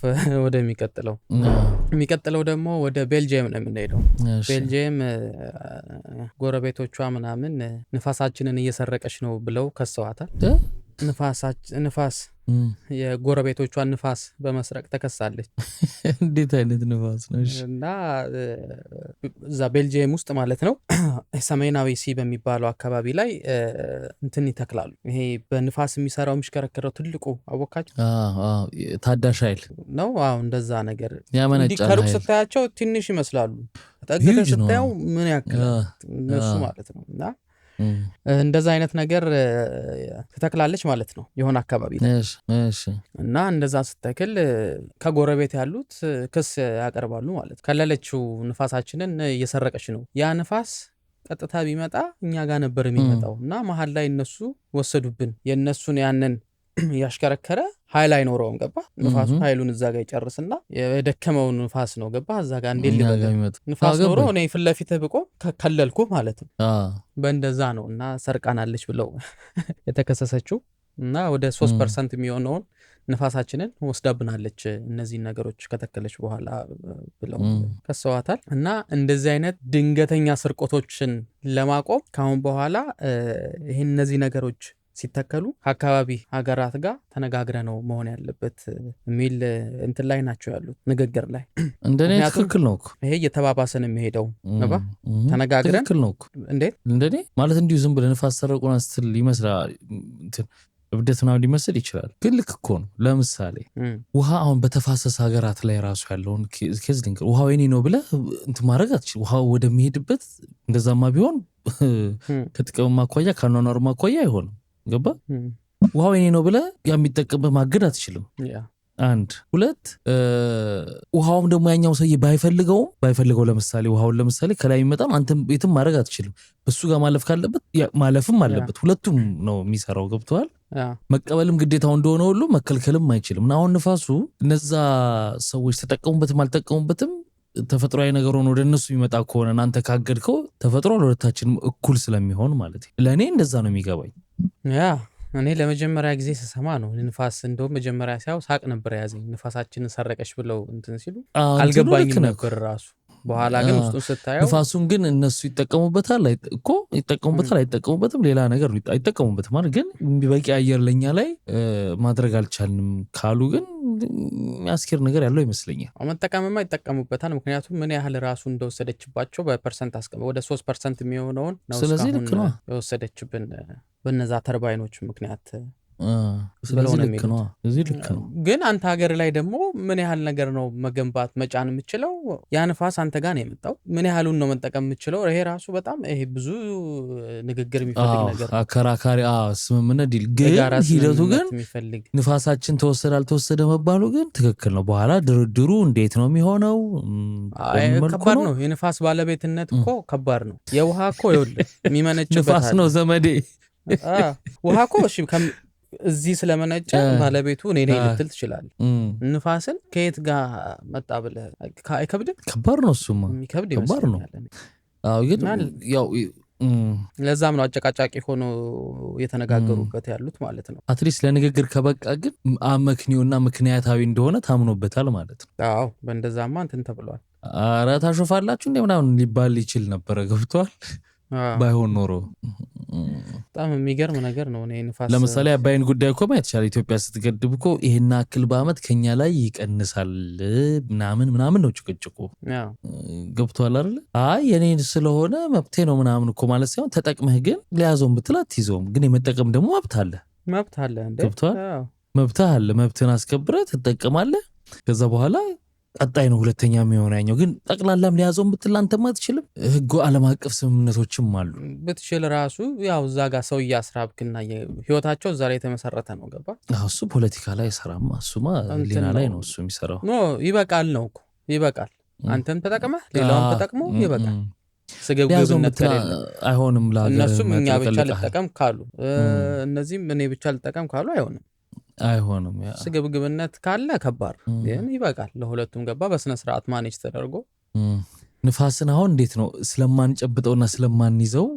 የሚቀጥለው ደግሞ ወደ ቤልጂየም ነው የምንሄደው ቤልጂየም ጎረቤቶቿ ምናምን ንፋሳችንን እየሰረቀች ነው ብለው ከሰዋታል ንፋስ የጎረቤቶቿን ንፋስ በመስረቅ ተከሳለች እንዴት አይነት ንፋስ ነው እና እዛ ቤልጂየም ውስጥ ማለት ነው ሰሜናዊ ሲ በሚባለው አካባቢ ላይ እንትን ይተክላሉ ይሄ በንፋስ የሚሰራው የሚሽከረከረው ትልቁ አወቃችሁ ታዳሽ ኃይል ነው እንደዛ ነገር ያመነጫል ከሩቅ ስታያቸው ትንሽ ይመስላሉ ተጠግተህ ስታየው ምን ያክል እነሱ ማለት ነው እና እንደዛ አይነት ነገር ተተክላለች ማለት ነው የሆነ አካባቢ እና እንደዛ ስተክል ከጎረቤት ያሉት ክስ ያቀርባሉ ማለት ከለለችው ንፋሳችንን እየሰረቀች ነው ያ ንፋስ ቀጥታ ቢመጣ እኛ ጋር ነበር የሚመጣው እና መሃል ላይ እነሱ ወሰዱብን የነሱን ያንን ያሽከረከረ ኃይል አይኖረውም ገባ ንፋሱ ኃይሉን እዛ ጋር ይጨርስና የደከመው ንፋስ ነው ገባ እዛ ጋር እንዴ ንፋስ ኖሮ እኔ ፍለፊት ብቆ ከከለልኩ ማለት ነው በእንደዛ ነው እና ሰርቃናለች ብለው የተከሰሰችው እና ወደ 3% የሚሆነውን ንፋሳችንን ወስዳብናለች እነዚህ ነገሮች ከተከለች በኋላ ብለው ከሰዋታል እና እንደዚህ አይነት ድንገተኛ ስርቆቶችን ለማቆም ካሁን በኋላ ይሄን እነዚህ ነገሮች ሲተከሉ አካባቢ ሀገራት ጋር ተነጋግረ ነው መሆን ያለበት ሚል እንትን ላይ ናቸው ያሉት ንግግር ላይ እንደኔ ትክክል ነው ይሄ እየተባባሰን የሚሄደው ነባ ተነጋግረን ትክክል ነው እንዴት እንደኔ ማለት እንዲሁ ዝም ብለን ንፋስ ሰረቁና ስትል ይመስላል እብደት ነው ሊመስል ይችላል ግን ልክ እኮ ነው ለምሳሌ ውሃ አሁን በተፋሰስ ሀገራት ላይ ራሱ ያለውን ኬዝ ሊንክ ውሃው የኔ ነው ብለህ እንትን ማድረግ አትችልም ውሃው ወደሚሄድበት እንደዛማ ቢሆን ከጥቅም ማኳያ ከኗኗር ማኳያ አይሆንም ገባ ውሃው የኔ ነው ብለህ የሚጠቀምበት ማገድ አትችልም አንድ ሁለት ውሃውም ደግሞ ያኛው ሰው ባይፈልገው ለምሳሌ ውሃውን ለምሳሌ ከላይ የሚመጣም አንተም የትም ማድረግ አትችልም በሱ ጋር ማለፍ ካለበት ማለፍም አለበት ሁለቱም ነው የሚሰራው ገብቷል መቀበልም ግዴታው እንደሆነ ሁሉ መከልከልም አይችልም እና አሁን ንፋሱ እነዛ ሰዎች ተጠቀሙበትም አልተጠቀሙበትም ተፈጥሯዊ ነገር ሆኖ ወደ እነሱ የሚመጣ ከሆነ አንተ ካገድከው ተፈጥሮ ለሁለታችንም እኩል ስለሚሆን ማለት ለእኔ እንደዛ ነው የሚገባኝ እኔ ለመጀመሪያ ጊዜ ስሰማ ነው ንፋስ እንደውም መጀመሪያ ሳይው ሳቅ ነበር ያዘኝ ንፋሳችንን ሰረቀሽ ብለው እንትን ሲሉ አልገባኝም ነበር ራሱ በኋላ ግን ውስጡን ስታየው ንፋሱን ግን እነሱ ይጠቀሙበታል አይጠቀሙበትም ሌላ ነገር አይጠቀሙበትም ማለት ግን በቂ አየር ለኛ ላይ ማድረግ አልቻልንም ካሉ ግን የሚያስኬር ነገር ያለው ይመስለኛል መጠቀምማ ይጠቀሙበታል ምክንያቱም ምን ያህል ራሱ እንደወሰደችባቸው በፐርሰንት አስቀምጠው ወደ 3% የሚሆነውን ነው ስለዚህ ልክ ነው የወሰደችብን በነዛ ተርባይኖች ምክንያት ስለዚህ ልክ ነው ግን አንተ ሀገር ላይ ደግሞ ምን ያህል ነገር ነው መገንባት መጫን የምችለው ያ ንፋስ አንተ ጋር ነው የመጣው ምን ያህሉን ነው መጠቀም የምችለው ይሄ ራሱ በጣም ይሄ ብዙ ንግግር የሚፈልግ ነገር አከራካሪ ስምምነት ዲል ግን ሂደቱ ግን ንፋሳችን ተወሰደ አልተወሰደ መባሉ ግን ትክክል ነው በኋላ ድርድሩ እንዴት ነው የሚሆነው ከባድ ነው የንፋስ ባለቤትነት እኮ ከባድ ነው የውሃ እኮ ይኸውልህ የሚመነጭበት ንፋስ ነው ዘመዴ ውሃ እኮ እሺ እዚህ ስለመነጨ ባለቤቱ እኔ ነኝ ልትል ትችላለህ ንፋስን ከየት ጋር መጣ ብለህ አይከብድም ከባድ ነው እሱማ የሚከብድ ከባድ ነው ግን ያው ለዛም ነው አጨቃጫቂ ሆኖ የተነጋገሩበት ያሉት ማለት ነው። አትሊስት ለንግግር ከበቃ ግን አመክንዮና ምክንያታዊ እንደሆነ ታምኖበታል ማለት ነው። አዎ በእንደዛማ እንትን ተብሏል። ኧረ ታሾፋላችሁ እንደ ምናምን ሊባል ይችል ነበረ። ገብቷል ባይሆን ኖሮ በጣም የሚገርም ነገር ነው። ንፋስ ለምሳሌ አባይን ጉዳይ እኮ ማየት ይቻላል። ኢትዮጵያ ስትገድብ እኮ ይሄን አክል በአመት ከኛ ላይ ይቀንሳል ምናምን ነው ጭቅጭቁ። ገብቷል አይደል? አይ የኔ ስለሆነ መብቴ ነው ምናምን እኮ ማለት ሳይሆን ተጠቅመህ ግን ሊያዘውን ብትል አትይዘውም። ግን የመጠቀም ደግሞ መብት አለ እንዴ? ገብቷል? መብትህ አለ። መብትህን አስከብረህ ትጠቀማለህ። ከዛ በኋላ ቀጣይ ነው ሁለተኛ የሚሆን ያኛው። ግን ጠቅላላም ሊያዘውን ብትል አንተም አትችልም። ህጉ ዓለም አቀፍ ስምምነቶችም አሉ። ብትችል ራሱ ያው እዛ ጋር ሰው እያስራብክና ህይወታቸው እዛ ላይ የተመሰረተ ነው። ገባ? እሱ ፖለቲካ ላይ አይሰራማ። እሱማ ሊና ላይ ነው እሱ የሚሰራው። ይበቃል ነው እኮ ይበቃል። አንተም ተጠቅመህ ሌላውም ተጠቅሞ ይበቃል። ስግብግብነት ከሌለ አይሆንም። እነሱም እኛ ብቻ ልጠቀም ካሉ እነዚህም እኔ ብቻ ልጠቀም ካሉ አይሆንም። ስግብግብነት ካለ ከባድ ግን ይበቃል። ለሁለቱም ገባ በስነ ስርዓት ማኔጅ ተደርጎ ንፋስን አሁን እንዴት ነው ስለማንጨብጠውና ስለማንይዘው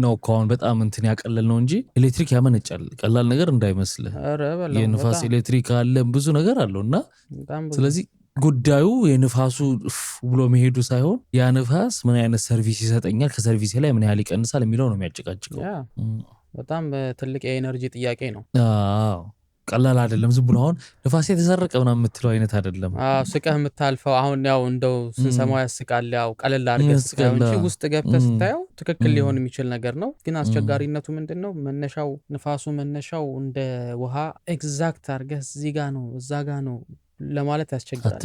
ነው አሁን በጣም እንትን ያቀለል ነው እንጂ ኤሌክትሪክ ያመነጫል። ቀላል ነገር እንዳይመስልህ። የንፋስ ኤሌክትሪክ አለ ብዙ ነገር አለውና ስለዚህ ጉዳዩ የንፋሱ ብሎ መሄዱ ሳይሆን ያ ንፋስ ምን አይነት ሰርቪስ ይሰጠኛል፣ ከሰርቪስ ላይ ምን ያህል ይቀንሳል የሚለው ነው የሚያጨቃጭቀው። በጣም ትልቅ የኤነርጂ ጥያቄ ነው። አዎ ቀላል አይደለም። ዝም ብሎ አሁን ንፋስ የተሰረቀ ምናምን የምትለው አይነት አይደለም። ስቀህ የምታልፈው አሁን ያው እንደው ስንሰማው ያስቃል። ያው ቀለል አድርገህ ስታየው እንጂ ውስጥ ገብተህ ስታየው ትክክል ሊሆን የሚችል ነገር ነው። ግን አስቸጋሪነቱ ምንድነው? መነሻው ንፋሱ መነሻው እንደ ውሃ ኤግዛክት አድርገህ እዚህ ጋር ነው እዛ ጋር ነው ለማለት ያስቸግራል።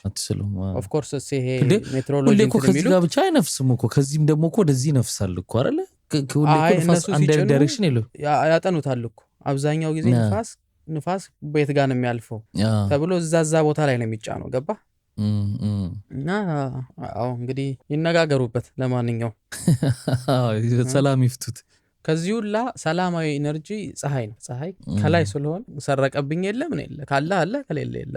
አትስሉም። ኦፍ ኮርስ ይሄ ሜትሮሎጂ ከዚህ ጋር ብቻ አይነፍስም እኮ ከዚህም ደግሞ እኮ ወደዚህ ይነፍሳል እኮ አይደለ? እነሱ አንድ ዳይሬክሽን የለው ያጠኑታል እኮ አብዛኛው ጊዜ ንፋስ ቤት ጋር ነው የሚያልፈው ተብሎ እዛ ቦታ ላይ ነው የሚጫነው። ገባ? እና እንግዲህ ይነጋገሩበት። ለማንኛው ሰላም ይፍቱት። ከዚህ ሁላ ሰላማዊ ኢነርጂ ፀሐይ ነው። ፀሐይ ከላይ ስለሆነ ሰረቀብኝ የለ ምን የለ ካለ አለ ከሌለ የለ።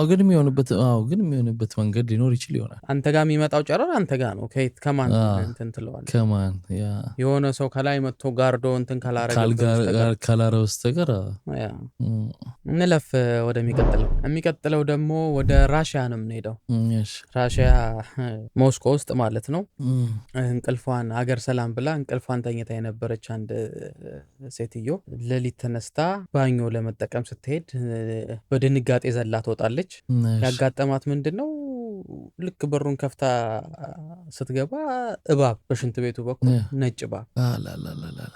ግን የሚሆንበት መንገድ ሊኖር ይችል ይሆናል። አንተ ጋር የሚመጣው ጨረር አንተ ጋር ነው። ከማን እንትን ትለዋለህ? ከማን የሆነ ሰው ከላይ መጥቶ ጋርዶ እንትን ካላረ በስተቀር እንለፍ የሚቀጥለው ደግሞ ወደ ራሽያ ነው የምንሄደው። ራሽያ ሞስኮ ውስጥ ማለት ነው። እንቅልፏን አገር ሰላም ብላ እንቅልፏን ተኝታ የነበረች አንድ ሴትዮ ሌሊት ተነስታ ባኞ ለመጠቀም ስትሄድ በድንጋጤ ዘላ ትወጣለች። ያጋጠማት ምንድነው? ልክ በሩን ከፍታ ስትገባ እባብ በሽንት ቤቱ በኩል ነጭ እባብ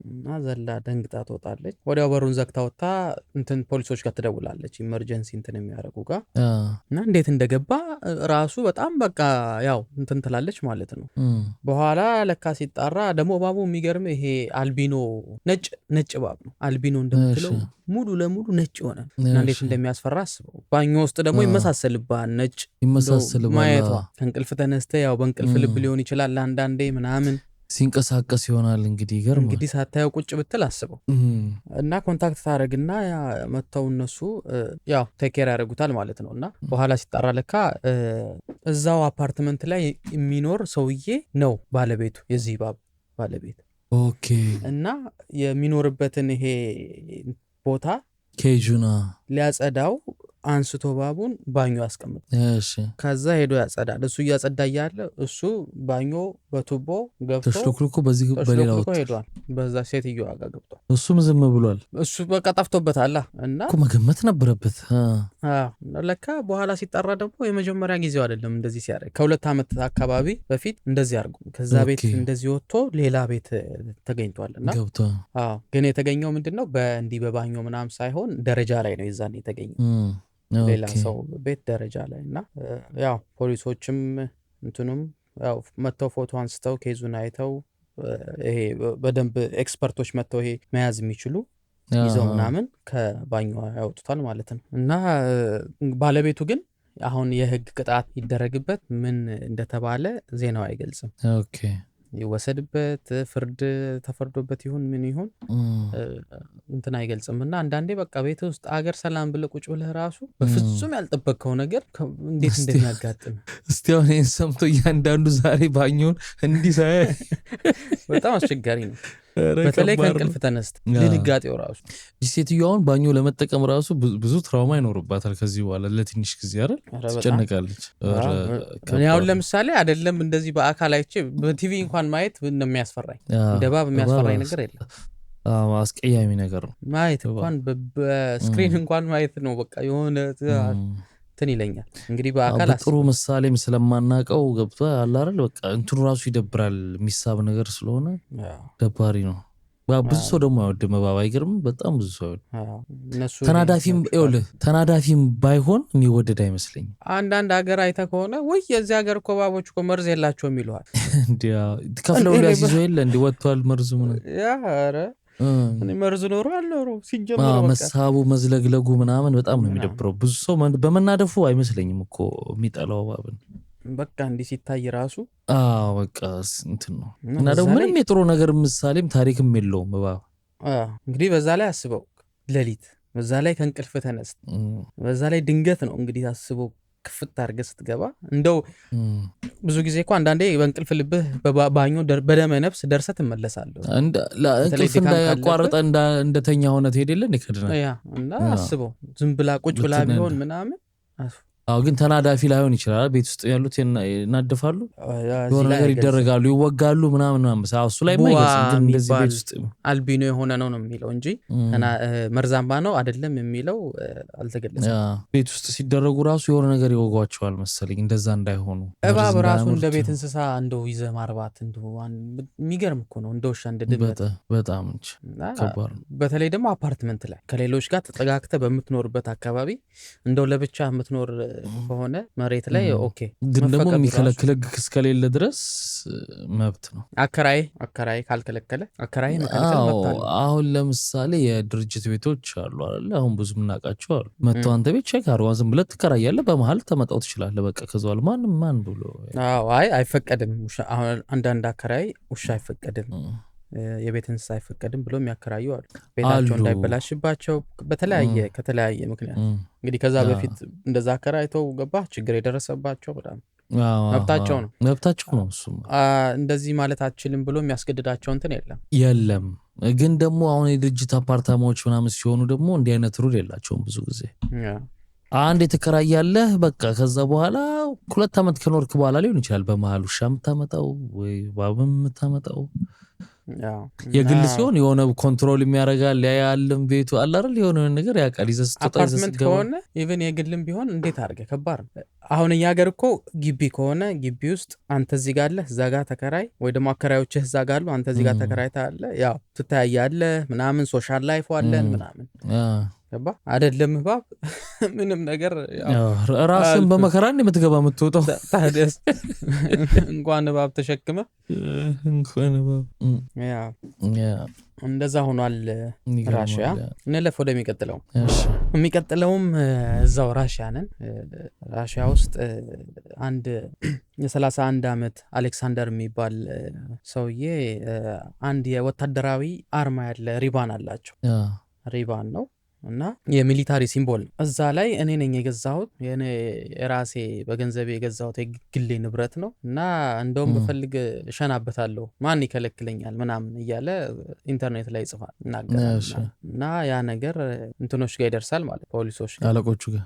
እና ዘላ ደንግጣ ትወጣለች። ወዲያው በሩን ዘግታ ወጥታ እንትን ፖሊሶች ጋር ትደውላለች። ኢመርጀንሲ እንትን የሚያደርጉ ጋር እና እንዴት እንደገባ ራሱ በጣም በቃ ያው እንትን ትላለች ማለት ነው። በኋላ ለካ ሲጣራ ደግሞ እባቡ የሚገርም ይሄ አልቢኖ ነጭ እባብ ነው። አልቢኖ እንደምትለው ሙሉ ለሙሉ ነጭ ሆነ እና እንዴት እንደሚያስፈራ አስበው። ባኞ ውስጥ ደግሞ ይመሳሰልብሃል ነጭ ማየቷ። ከእንቅልፍ ተነስተ ያው በእንቅልፍ ልብ ሊሆን ይችላል አንዳንዴ ምናምን ሲንቀሳቀስ ይሆናል እንግዲህ ሳታየው ቁጭ ብትል አስበው። እና ኮንታክት ታደርግና መተው እነሱ ያው ቴኬር ያደርጉታል ማለት ነው። እና በኋላ ሲጣራ ለካ እዛው አፓርትመንት ላይ የሚኖር ሰውዬ ነው ባለቤቱ፣ የዚህ እባብ ባለቤት። ኦኬ። እና የሚኖርበትን ይሄ ቦታ ኬጁና ሊያጸዳው አንስቶ እባቡን ባኞ ያስቀምጥ። ከዛ ሄዶ ያጸዳል። እሱ እያጸዳ እያለ እሱ ባኞ በቱቦ ገብቶ ተሽሎክልኮ በዚህ በሌላው ሄዷል። በዛ ሴትዮዋ ጋር ገብቷል። እሱም ዝም ብሏል። እሱ በቃ ጠፍቶበታል። እና እኮ መገመት ነበረበት። ለካ በኋላ ሲጠራ ደግሞ የመጀመሪያ ጊዜው አይደለም እንደዚህ ሲያደርግ። ከ2 ዓመት አካባቢ በፊት እንደዚህ አድርጎ ከዛ ቤት እንደዚህ ወጥቶ ሌላ ቤት ተገኝቷል። እና ግን የተገኘው ምንድነው በእንዲህ በባኞ ምናምን ሳይሆን ደረጃ ላይ ነው የዛን የተገኘው። ሌላ ሰው ቤት ደረጃ ላይ። እና ያው ፖሊሶችም እንትኑም ያው መተው ፎቶ አንስተው ኬዙን አይተው ይሄ በደንብ ኤክስፐርቶች መተው ይሄ መያዝ የሚችሉ ይዘው ምናምን ከባኞ ያወጡታል ማለት ነው። እና ባለቤቱ ግን አሁን የህግ ቅጣት ይደረግበት ምን እንደተባለ ዜናው አይገልጽም። ይወሰድበት ፍርድ ተፈርዶበት ይሁን ምን ይሁን እንትን አይገልጽምና አንዳንዴ በቃ ቤት ውስጥ አገር ሰላም ብለህ ቁጭ ብለህ ራሱ በፍጹም ያልጠበቀው ነገር እንዴት እንደሚያጋጥም እስቲ አሁን ይሄን ሰምቶ እያንዳንዱ ዛሬ ባኞን እንዲህ ሳይ በጣም አስቸጋሪ ነው። በተለይ ከእንቅልፍ ተነስተ ድንጋጤው ራሱ ሴትዮዋን ባኞ ለመጠቀም ራሱ ብዙ ትራውማ ይኖርባታል ከዚህ በኋላ ለትንሽ ጊዜ አይደል ትጨነቃለች። እኔ አሁን ለምሳሌ አይደለም እንደዚህ በአካል አይቼ በቲቪ እንኳን ማየት ነው የሚያስፈራኝ። ደባብ የሚያስፈራኝ ነገር የለም። አስቀያሚ ነገር ነው ማየት እንኳን በስክሪን እንኳን ማየት ነው በቃ የሆነ እንትን ይለኛል። እንግዲህ በአካል ጥሩ ምሳሌም ስለማናቀው ገብቶ አለ አይደል በቃ እንትኑ ራሱ ይደብራል የሚሳብ ነገር ስለሆነ ደባሪ ነው። ብዙ ሰው ደግሞ አይወድም እባብ አይገርም በጣም ብዙ ሰው ተናዳፊም ባይሆን የሚወደድ አይመስለኝም። አንዳንድ ሀገር አይተህ ከሆነ ወይ የዚህ ሀገር እኮ እባቦች እኮ መርዝ የላቸውም ይሉሃል። ከፍለው ሊያስይዘው የለ እንዲህ ወጥቷል መርዙ ምን ኧረ እኔ መርዝ ኖሮ አልኖሮ ሲጀምር መሳቡ መዝለግለጉ ምናምን በጣም ነው የሚደብረው። ብዙ ሰው በመናደፉ አይመስለኝም እኮ የሚጠላው እባብን በቃ እንዲህ ሲታይ ራሱ በቃ እንትን ነው እና ደግሞ ምንም የጥሩ ነገር ምሳሌም ታሪክም የለውም እባብ። እንግዲህ በዛ ላይ አስበው ሌሊት በዛ ላይ ከእንቅልፍ ተነስተ በዛ ላይ ድንገት ነው እንግዲህ አስበው ክፍት አድርገህ ስትገባ እንደው ብዙ ጊዜ እኮ አንዳንዴ በእንቅልፍ ልብህ በባኞ በደመ ነፍስ ደርሰህ ትመለሳለህ። እንቅልፍ እንዳያቋርጠ እንደተኛ ሆነ ትሄድልህ እንከድና እና አስበው ዝም ብላ ቁጭ ብላ ቢሆን ምናምን ግን ተናዳፊ ላይሆን ይችላል። ቤት ውስጥ ያሉት ይናደፋሉ የሆነ ነገር ይደረጋሉ ይወጋሉ ምናምን እሱ ላይ ማይገጽም። ግን እንደዚህ ቤት ውስጥ አልቢኖ የሆነ ነው የሚለው እንጂ መርዛማ ነው አይደለም የሚለው አልተገለጸም። ቤት ውስጥ ሲደረጉ ራሱ የሆነ ነገር ይወጓቸዋል መሰለኝ እንደዛ እንዳይሆኑ። እባብ ራሱ እንደ ቤት እንስሳ እንደው ይዘህ ማርባት እንደው የሚገርም እኮ ነው እንደ ውሻ እንደ ድመት በጣም እንጂ ከባድ ነው። በተለይ ደግሞ አፓርትመንት ላይ ከሌሎች ጋር ተጠጋግተህ በምትኖርበት አካባቢ እንደው ለብቻ የምትኖር ከሆነ መሬት ላይ ኦኬ ግን ደግሞ የሚከለክል ህግ እስከሌለ ድረስ መብት ነው። አከራይ ካልከለከለ አከራይ መከልከል መብት አለ። አሁን ለምሳሌ የድርጅት ቤቶች አሉ አይደል አሁን ብዙ ምናቃቸው አሉ። መጥቶ አንተ ቤት ቼክ አርዋ ዝም ብለህ ትከራያለህ በመሃል ተመጣው ትችላለህ በቃ ከዛው ማን ብሎ አይፈቀድም። አሁን አንዳንድ አከራይ ውሻ አይፈቀድም የቤት እንስሳ አይፈቀድም ብሎ የሚያከራዩ አሉ። ቤታቸው እንዳይበላሽባቸው ከተለያየ ምክንያት እንግዲህ ከዛ በፊት እንደዛ አከራይተው ገባ ችግር የደረሰባቸው በጣም መብታቸው ነው። እሱም እንደዚህ ማለት አትችልም ብሎ የሚያስገድዳቸው እንትን የለም። ግን ደግሞ አሁን የድርጅት አፓርታማዎች ምናምን ሲሆኑ ደግሞ እንዲህ አይነት ሩል የላቸውም ብዙ ጊዜ። አንድ የተከራያለህ በቃ ከዛ በኋላ 2 ዓመት ከኖርክ በኋላ ሊሆን ይችላል በመሃል ውሻ የምታመጣው ወይ እባብም የምታመጣው። የግል ሲሆን የሆነ ኮንትሮል የሚያደርጋል ያያልም ቤቱ አለ አይደል የሆነ ነገር ያውቃል ይዘህ ስትወጣ አፓርትመንት ከሆነ ኢቭን የግልም ቢሆን እንዴት አድርገህ ከባድ ነው። አሁን እኛ ሀገር እኮ ግቢ ከሆነ ግቢ ውስጥ አንተ እዚህ ጋር አለህ እዛ ጋር ተከራይ ወይ ደግሞ አከራዮችህ እዛ ጋር አሉ አንተ እዚህ ጋር ተከራይተህ አለ ያው ትታያለህ ምናምን ሶሻል ላይፍ አለን ምናምን ገባ አይደለም። እባብ ምንም ነገር ራስን በመከራ የምትገባ የምትወጣው ታዲያስ እንኳን እባብ ተሸክመ እንኳን እባብ እንደዛ ሆኗል። ራሽያ እንለፍ ወደሚቀጥለው። የሚቀጥለውም እዛው ራሽያ ነን። ራሽያ ውስጥ አንድ የ31 ዓመት አሌክሳንደር የሚባል ሰውዬ አንድ የወታደራዊ አርማ ያለ ሪባን አላቸው። ሪባን ነው እና የሚሊታሪ ሲምቦል ነው። እዛ ላይ እኔ ነኝ የገዛሁት የራሴ በገንዘቤ የገዛሁት የግሌ ንብረት ነው እና እንደውም በፈልግ እሸናበታለሁ ማን ይከለክለኛል ምናምን እያለ ኢንተርኔት ላይ ይጽፋል እናገራል። እና ያ ነገር እንትኖች ጋር ይደርሳል ማለት ፖሊሶች ጋር አለቆቹ ጋር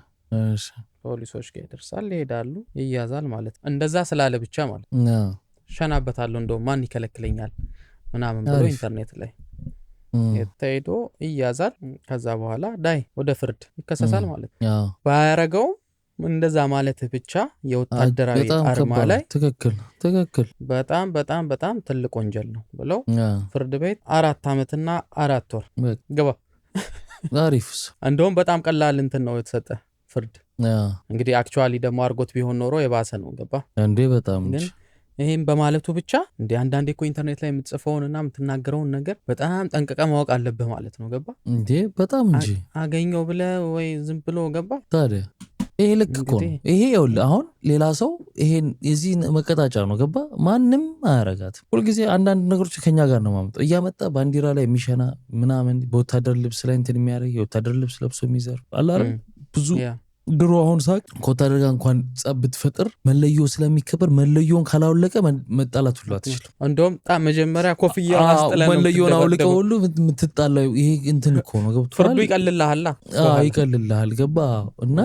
ፖሊሶች ጋር ይደርሳል ይሄዳሉ ይያዛል ማለት እንደዛ ስላለ ብቻ ማለት እሸናበታለሁ እንደውም ማን ይከለክለኛል ምናምን ብሎ ኢንተርኔት ላይ የተሄዶ ይያዛል። ከዛ በኋላ ዳይ ወደ ፍርድ ይከሰሳል ማለት ነው። ባያረገው እንደዛ ማለት ብቻ የወታደራዊ አርማ ላይ ትክክል በጣም ትልቅ ወንጀል ነው ብለው ፍርድ ቤት 4 ዓመትና 4 ወር ገባ። አሪፍስ እንደውም በጣም ቀላል እንትን ነው የተሰጠ ፍርድ። እንግዲህ አክቹአሊ ደግሞ አርጎት ቢሆን ኖሮ የባሰ ነው ገባ እንዴ በጣም እንጂ ይሄን በማለቱ ብቻ እንዴ አንዳንዴ እኮ ኢንተርኔት ላይ የምትጽፈውንና የምትናገረውን ነገር በጣም ጠንቅቀ ማወቅ አለብህ ማለት ነው ገባ እንዴ በጣም እንጂ አገኘው ብለ ወይ ዝም ብሎ ገባ ታዲያ ይሄ ልክ እኮ ነው። ይሄ ይኸውልህ አሁን ሌላ ሰው ይሄን የዚህ መቀጣጫ ነው ገባ ማንም አያረጋትም። ሁልጊዜ አንዳንድ ነገሮች ከኛ ጋር ነው ማምጣው እያመጣ ባንዲራ ላይ የሚሸና ምናምን በወታደር ልብስ ላይ እንትን የሚያደርግ የወታደር ልብስ ለብሶ የሚዘር አለ አይደል ብዙ ድሮ አሁን ሳቅ ከወታደር ጋር እንኳን ጸብ ብትፈጥር መለዮ ስለሚከበር መለዮን ካላወለቀ መጣላት ሁሉ አትችልም። እንደውም መጀመሪያ ኮፍያውን አስጥለን መለዮን አውልቀው ሁሉ የምትጣላው ይሄ እንትን እኮ ነው ገብቶሃል። ፍርዱ ይቀልልሃል ይቀልልሃል ገባ እና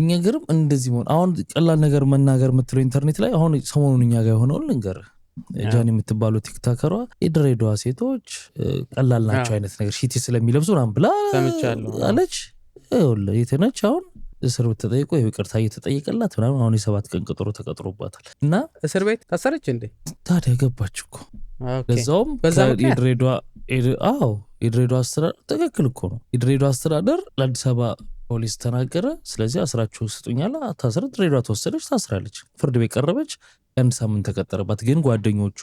እኛ ግርም እንደዚህ መሆን አሁን ቀላል ነገር መናገር የምትለው ኢንተርኔት ላይ አሁን ሰሞኑን እኛ ጋር የሆነውን ልንገርህ። ጃኒ የምትባለው ቲክታከሯ የድሬዳዋ ሴቶች ቀላል ናቸው አይነት ነገር ሺቲ ስለሚለብሱ ምናምን ብላ አለች። ይኸውልህ የተነች አሁን እስር ቤት ተጠይቆ ይቅርታ እየተጠየቀላት ምናምን አሁን የ7 ቀን ቀጠሮ ተቀጥሮባታል። እና እስር ቤት ታሰረች እንዴ? ታዲያ ገባች እኮ ለዛውም የድሬዳዋ አስተዳደር ትክክል እኮ ነው። የድሬዳዋ አስተዳደር ለአዲስ አበባ ፖሊስ ተናገረ። ስለዚህ አስራችሁ ስጡኛል ታስረ ድሬዳዋ ተወሰደች ታስራለች። ፍርድ ቤት ቀረበች። አንድ ሳምንት ተቀጠረባት። ግን ጓደኞቿ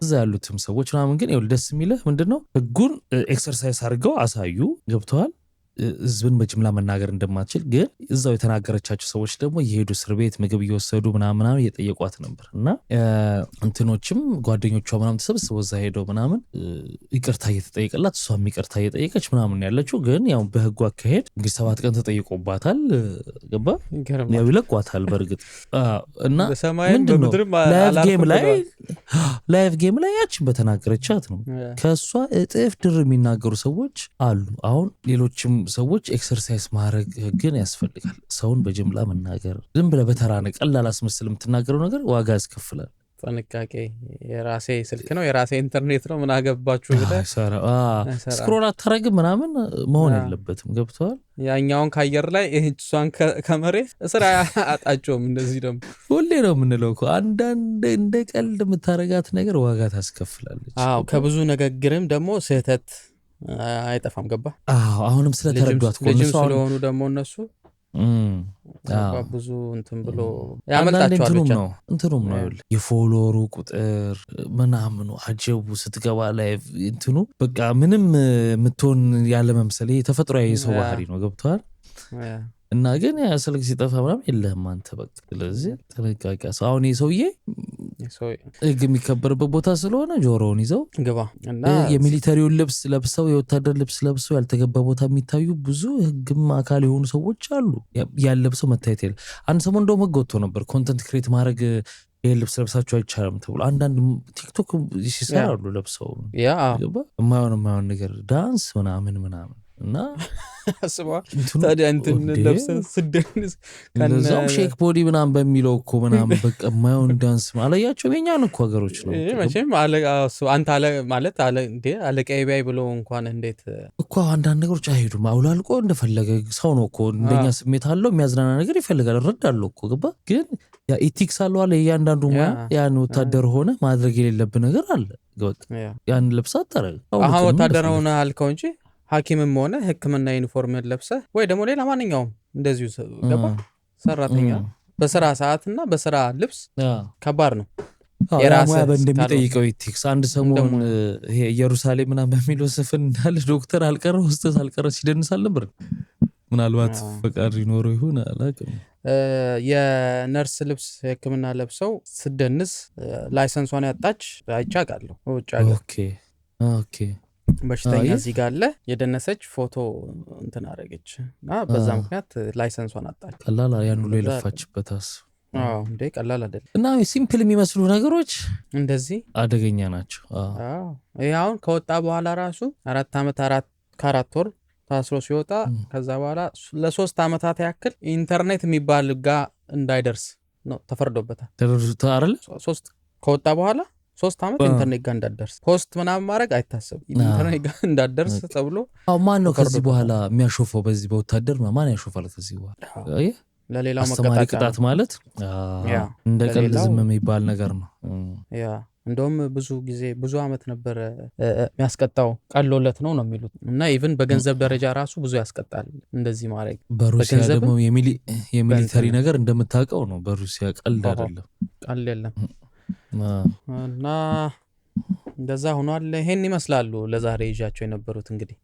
እዛ ያሉትም ሰዎች ምናምን ግን ይኸውልህ ደስ የሚልህ ምንድነው ህጉን ኤክሰርሳይዝ አድርገው አሳዩ ገብተዋል። ህዝብን በጅምላ መናገር እንደማትችል ግን እዛው የተናገረቻቸው ሰዎች ደግሞ የሄዱ እስር ቤት ምግብ እየወሰዱ ምናምን እየጠየቋት ነበር። እና እንትኖችም ጓደኞቿ ምናምን ተሰብስበው እዛ ሄደው ምናምን ይቅርታ እየተጠየቀላት እሷም ይቅርታ እየጠየቀች ምናምን ያለችው ግን ያው በህጉ አካሄድ እንግዲህ 7 ቀን ተጠይቆባታል ገባ ያው ይለቋታል በእርግጥ እና ምንድነው ላይቭ ጌም ላይ ያችን በተናገረቻት ነው ከሷ እጥፍ ድር የሚናገሩ ሰዎች አሉ። አሁን ሌሎችም ሰዎች ኤክሰርሳይዝ ማድረግ ግን ያስፈልጋል። ሰውን በጅምላ መናገር ዝም ብለህ በተራ ቀላል አስመስል የምትናገረው ነገር ዋጋ ያስከፍላል። ጥንቃቄ የራሴ ስልክ ነው የራሴ ኢንተርኔት ነው ምን አገባችሁ ብለህ ስክሮል አታረግም ምናምን መሆን የለበትም ገብቷል። ያኛውን ከአየር ላይ እሷን ከመሬት እስራ አጣጮም እንደዚህ ደግሞ ሁሌ ነው የምንለው እኮ አንዳንድ እንደ ቀልድ የምታረጋት ነገር ዋጋ ታስከፍላለች። ከብዙ ንግግርም ደግሞ ስህተት አይጠፋም ገባ። አሁንም ስለተረዷት ልጅም ስለሆኑ ደግሞ እነሱ ብዙ እንትን ብሎ ያመጣቸዋል። እንትኑም ነው የፎሎወሩ ቁጥር ምናምኑ አጀቡ ስትገባ ላይ እንትኑ በቃ ምንም የምትሆን ያለ መምሰል ተፈጥሯዊ የሰው ባህሪ ነው ገብተዋል። እና ግን ስልክ ሲጠፋ ምናምን የለህም አንተ በቃ። ስለዚህ ጥንቃቄ አሁን ሰውዬ ህግ የሚከበርበት ቦታ ስለሆነ ጆሮውን ይዘው ግባ እና የሚሊተሪውን ልብስ ለብሰው የወታደር ልብስ ለብሰው ያልተገባ ቦታ የሚታዩ ብዙ ህግም አካል የሆኑ ሰዎች አሉ። ያለብሰው መታየት የለ አንድ ሰሞን እንደውም ህግ ወጥቶ ነበር ኮንተንት ክሬት ማድረግ ይህ ልብስ ለብሳቸው አይቻልም ተብሎ አንዳንድ ቲክቶክ ሲሰራሉ ለብሰው የማይሆን ነገር ዳንስ ምናምን እና አስበዋል ታዲያ እንትን ለብሰን ስደንስ ከነዛው ሼክ ቦዲ ምናምን በሚለው እኮ ምናምን በቃ የማይሆን ዳንስ አላያቸውም። የኛን እኮ ሀገሮች ነው መቼም አንተ አለ ማለት አለ እንዴ አለቃዬ ቢያይ ብሎ እንኳን እንዴት እኮ አንዳንድ ነገሮች አይሄዱም። አውላልቆ እንደፈለገ ሰው ነው እኮ እንደኛ ስሜት አለው የሚያዝናና ነገር ይፈልጋል እረዳለሁ እኮ ገባ። ግን ያ ኢቲክስ አለው አለ እያንዳንዱ ሙያ ያን ወታደር ሆነ ማድረግ የሌለብህ ነገር አለ ያን ልብስ አታረግ። አሁን ወታደር ሆነ አልከው እንጂ ሐኪምም ሆነ ሕክምና ዩኒፎርምን ለብሰህ ወይ ደግሞ ሌላ ማንኛውም እንደዚሁ ገባ ሰራተኛ በስራ ሰዓትና በስራ ልብስ ከባድ ነው። የራስህ እንደሚጠይቀው ኢቲክስ አንድ ሰሞን ይሄ ኢየሩሳሌም ምናምን በሚለው ስፍን እንዳለ ዶክተር አልቀረ ሆስተስ አልቀረ ሲደንስ አልነበር? ምናልባት ፈቃድ ይኖረው ይሁን አላውቅም። የነርስ ልብስ ሕክምና ለብሰው ስደንስ ላይሰንሷን ያጣች አይቻቃለሁ ውጭ ሀገር። ኦኬ በሽተኛ እዚህ ጋር አለ የደነሰች ፎቶ እንትን አረገች እና በዛ ምክንያት ላይሰንሷን አጣች። ቀላል ያን ሁሉ የለፋችበታስ እንዴ ቀላል አይደል። እና ሲምፕል የሚመስሉ ነገሮች እንደዚህ አደገኛ ናቸው። ይሄ አሁን ከወጣ በኋላ ራሱ 4 ዓመት 4 ወር ታስሮ ሲወጣ ከዛ በኋላ ለ3 ዓመታት ያክል ኢንተርኔት የሚባል ጋር እንዳይደርስ ነው ተፈርዶበታል። ተደርሶታ አይደል 3 ከወጣ በኋላ 3 ዓመት ኢንተርኔት ጋር እንዳትደርስ ፖስት ምናምን ማድረግ አይታሰብም። ኢንተርኔት ጋር እንዳትደርስ ተብሎ ማን ነው ከዚህ በኋላ የሚያሾፈው? በዚህ በወታደር ማን ያሾፋል ከዚህ በኋላ? ለሌላው አስተማሪ ቅጣት ማለት እንደ ቀልድ ዝም የሚባል ነገር ነው። እንደውም ብዙ ጊዜ ብዙ ዓመት ነበር የሚያስቀጣው ቀሎለት ነው የሚሉት እና ኢቭን በገንዘብ ደረጃ ራሱ ብዙ ያስቀጣል እንደዚህ ማድረግ። በሩሲያ ደግሞ የሚሊተሪ ነገር እንደምታውቀው ነው። በሩሲያ ቀልድ አይደለም ቀልድ የለም። እና እንደዛ ሆኗል። ይሄን ይመስላሉ ለዛሬ ይዣቸው የነበሩት እንግዲህ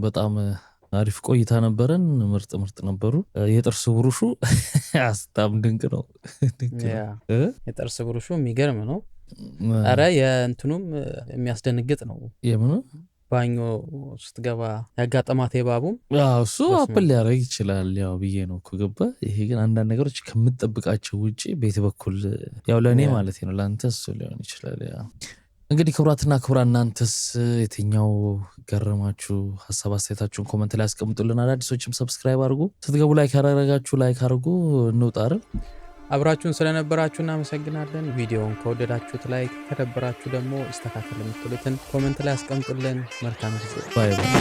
በጣም አሪፍ ቆይታ ነበረን። ምርጥ ነበሩ። የጥርስ ብሩሹ አስታም ድንቅ ነው። የጥርስ ብሩሹ የሚገርም ነው። አረ የእንትኑም የሚያስደነግጥ ነው። የምን ባኞ ስትገባ ያጋጠማት የባቡም እሱ አፕል ሊያደርግ ይችላል ያው ብዬ ነው እኮ ገባ። ይሄ ግን አንዳንድ ነገሮች ከምትጠብቃቸው ውጪ ቤት በኩል ያው ለእኔ ማለት ነው፣ ለአንተ እሱ ሊሆን ይችላል። እንግዲህ ክቡራትና ክቡራን እናንተስ የትኛው ገረማችሁ? ሀሳብ አስተያየታችሁን ኮመንት ላይ አስቀምጡልን። አዳዲሶችም ሰብስክራይብ አድርጉ። ስትገቡ ላይክ ያደረጋችሁ ላይክ አድርጉ። እንውጣር። አብራችሁን ስለነበራችሁ እናመሰግናለን። ቪዲዮውን ከወደዳችሁት ላይክ፣ ከደበራችሁ ደግሞ ይስተካከል የምትሉትን ኮመንት ላይ አስቀምጡልን። መልካም ጊዜ። ባይ ባይ።